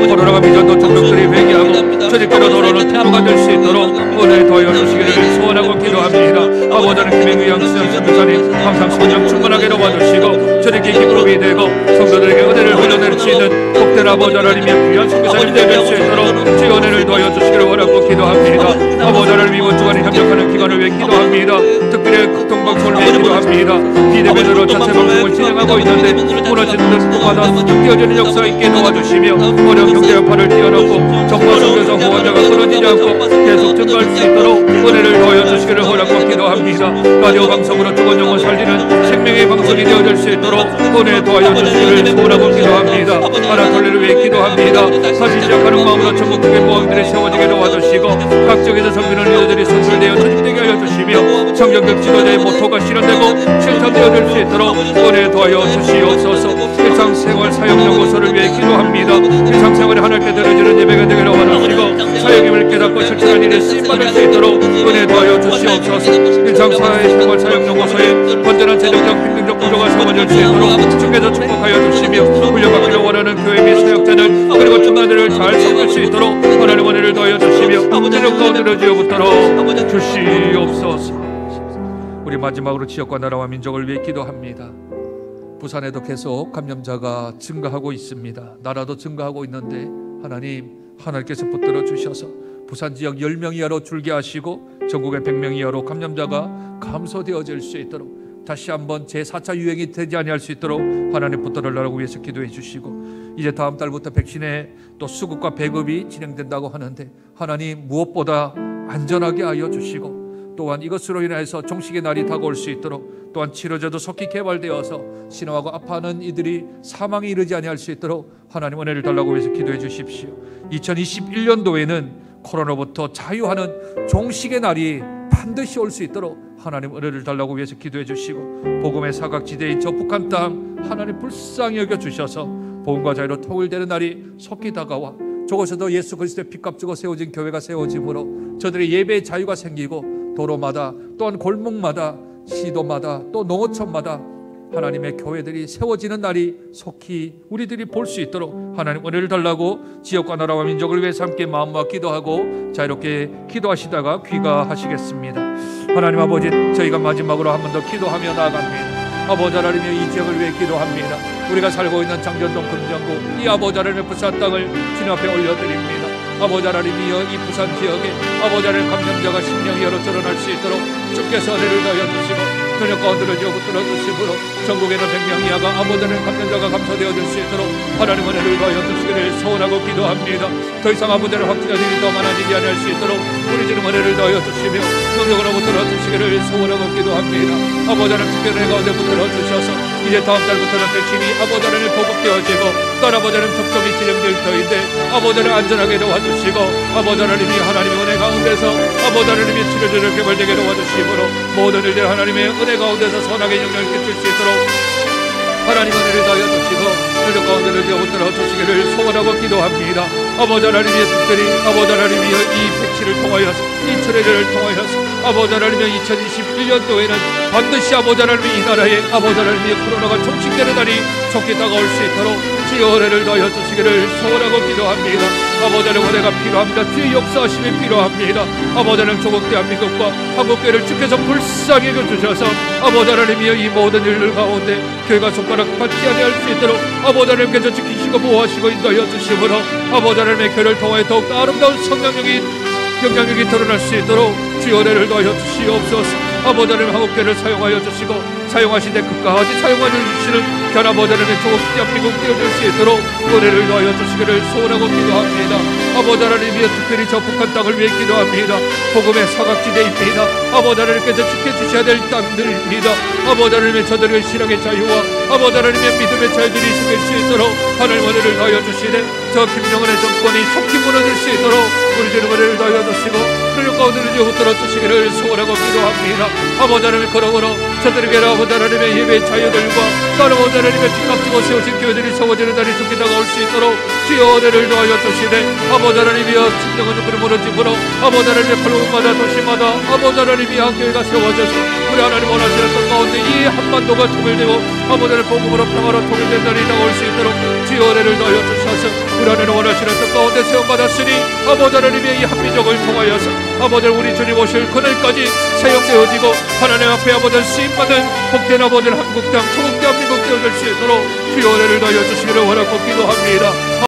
코로나가 미전도 종족들이 회개하고 조직대로 돌아오는 통로가 될 수 있도록 은혜 더하여 주시기를 소원하고 기도합니다. 아버지 하나님 김인규 양순현 선교사님 항상 성령 충만하게 도와주시고, 저렇게 기쁨이 되고 성도들에게 은혜를 흘려낼 수 있는 복된 아버지 하나님의 귀한 선교사님 되실 수 있도록 주의 은혜를 더하여 주시기를 원하고 기도합니다. 아버지 하나님 이번 주간에 협력하는 기관을 위해 기도합니다. 특별히 극동방송을 위해 기도합니다. 비대면으로 자체 방송을 진행하고 있는데 무너지는 듯마다 뛰어지는 역사 있게 도와주시며, 어려운 경제 여파를 뛰어넘고 정말 속에서 후원자가 끊어지지 않고 계속 증가할 수 있도록 은혜를 더하여 주시기를 원하고 기도합니다. 라디오 방송으로 죽은 영혼 살리는 생명의 방송이 되어질 수 있도록 은혜 더하여 주시기를 소원하고 기도합니다. 아나톨레를 위해 기도합니다. 다시 시작하는 마음으로 전국적인 모험들이 세워지게 도와주시고, 각 지역에서 섬기는 리더들이 선출되어 조직되게 하여 주시며, 성경적 지도자의 모토가 실현되고 실천되어질 수 있도록 은혜 더하여 주시옵소서. 일상생활 사역연구소를 위해 기도합니다. 일상생활에 하나님께 드려지는 예배가 되기를 원하시고, 사역임을 깨닫고 실천하는 일에 쓰임받을 수 있도록 은혜 더하여 주시옵소서. 일상생활 사역연구소에 건전한 재정적 행정적 구조가 세워질 수 있도록 주께서 축복하여 주시며, 훈련받기를 원하는 교회 및 사역자들 그리고 중간들을 잘 섬길 수 있도록 하나님 은혜를 더하여 주시며, 재정 가운데로 지어붙도록 주시옵소서. 우리 마지막으로 지역과 나라와 민족을 위해 기도합니다. 부산에도 계속 감염자가 증가하고 있습니다. 나라도 증가하고 있는데 하나님께서 붙들어 주셔서 부산 지역 10명 이하로 줄게 하시고, 전국의 100명 이하로 감염자가 감소되어질 수 있도록, 다시 한번 제4차 유행이 되지 아니할 수 있도록 하나님 붙들으라고 위해서 기도해 주시고, 이제 다음 달부터 백신의 또 수급과 배급이 진행된다고 하는데 하나님 무엇보다 안전하게 하여 주시고, 또한 이것으로 인해서 종식의 날이 다가올 수 있도록, 또한 치료제도 속히 개발되어서 신음하고 아파하는 이들이 사망에 이르지 아니할 수 있도록 하나님 은혜를 달라고 해서 기도해 주십시오. 2021년도에는 코로나부터 자유하는 종식의 날이 반드시 올 수 있도록 하나님 은혜를 달라고 위해서 기도해 주시고, 복음의 사각지대인 저 북한 땅 하나님 불쌍히 여겨 주셔서 복음과 자유로 통일되는 날이 속히 다가와 저곳에도 예수 그리스도의 피값 주고 세워진 교회가 세워짐으로 저들의 예배의 자유가 생기고, 도로마다 또한 골목마다 시도마다 또 농어촌마다 하나님의 교회들이 세워지는 날이 속히 우리들이 볼 수 있도록 하나님 은혜를 달라고 지역과 나라와 민족을 위해서 함께 마음과 기도하고 자유롭게 기도하시다가 귀가하시겠습니다. 하나님 아버지, 저희가 마지막으로 한 번 더 기도하며 나아갑니다. 아버지 하나님의 이 지역을 위해 기도합니다. 우리가 살고 있는 장전동 금정구 이 아버지 하나님의 부산 땅을 주님 앞에 올려드립니다. 아버지 하나님이여, 이 부산 지역에 아버지 하나님 감염자가 10명 이하로 드러날 수 있도록 주께서 은혜를 더하여 주시고, 저녁 가운데로 지어 붙들어 주시므로 전국에는 100명 이하가 아버지 하나님 감염자가 감소되어질 수 있도록 하나님 은혜를 더하여 주시기를 소원하고 기도합니다. 더 이상 아버지 하나님 확진자들이 더 많아지지 않을 수 있도록 우리 주님 은혜를 더하여 주시며 능력으로 붙들어 주시기를 소원하고 기도합니다. 아버지 하나님 특별히 가운데 붙들어 주셔서 이제 다음 달부터는 백신이 아버지 하나님 보급되어지고 또 아버지 하나님 접종이 진행될 터인데 아버지 하나님 안전하게 도와주시고 아버지 하나님이 하나님의 은혜 가운데서 아버지 하나님의 치료제를 개발되게 도와주시므로 모든 일들 하나님의 은혜 가운데서 선하게 영향을 끼칠 수 있도록 하나님 은혜를 다하여 주시고 너희 가운데를 붙들어 주시기를 소원하고 기도합니다. 아버지 하나님의 특별히 아버지 하나님의 이 백신을 통하여서 이 치료제를 통하여서 아버지 하나님의 2021년도에는 반드시 아버지 하나님의 이 나라에 아버지 하나님의 코로나가 종식되는 날이 좋게 다가올 수 있도록 주의 은혜를 더하여 주시기를 소원하고 기도합니다. 아버지 하나님 은혜가 필요합니다. 주의 역사하심이 필요합니다. 아버지 하나님 조국 대한민국과 한국교회를 주께서 불쌍히 여겨주셔서 아버지 하나님의 이 모든 일들 가운데 교회가 손가락 받지 아니할 수 있도록 아버지 하나님께서 지키시고 보호하시고 인도하여 주시므로 아버지 하나님의 교회를 통하여 더욱더 아름다운 영향력이 드러날 수 있도록 주의 은혜를 더하여 주시옵소서. 아버지 하나님 한국교회를 사용하여 주시고 사용하시되 끝까지 사용하여 주시는 견 아버지 하나님의 조국 대한민국 되어줄 수 있도록 은혜를 더하여 주시기를 소원하고 기도합니다. 아버지 하나님이 특별히 저 북한 땅을 위해 기도합니다. 복음의 사각지대입니다. 아버지 하나님께서 지켜주셔야 될 땅들입니다. 아버지 하나님의 저들의 신앙의 자유와 아버지 하나님의 믿음의 자유들이 생길 수 있도록 하나님 은혜를 더하여 주시되 저 김정은의 정권이 속히 무너질 수 있도록 우리 주님 은혜를 더하여 주시고 그리고 가운데를 붙들어 주시기를 소원하고 기도합니다. 아버지 하나님 그러므로 저들에게 아버지 하나님의 예배 자유들과 아버지 하나님의 뒷값지고 세우신 교회들이 세워지는 날이 좋게 다가올 수 있도록 주의 은혜를 더하여 주시되 아버지 하나님이여 김정은 정권이 무너짐으로 아버지 하나님의 골목마다 도시마다 아버지 하나님이 한 교회가 세워져서 우리 하나님 원하시는 것 가운데 이 한반도가 통일되고 아버지 하나님 복음으로 평화로 통일된 날이 다가올 수 있도록 주의 은혜를 더하여 주셔서 우리 하나님 원하시는 것 가운데 세움받았으니 아버지 하나님의 이 한민족을 통하여서 아버지 우리 주님 오실 그날까지 사용되어지고 하나님 앞에 아버지 쓰임받은 복된 아버지 한국 땅 조국 대한민국 되어질 수 있도록 주의 은혜를 더하여 주시기를 원하고 기도합니다.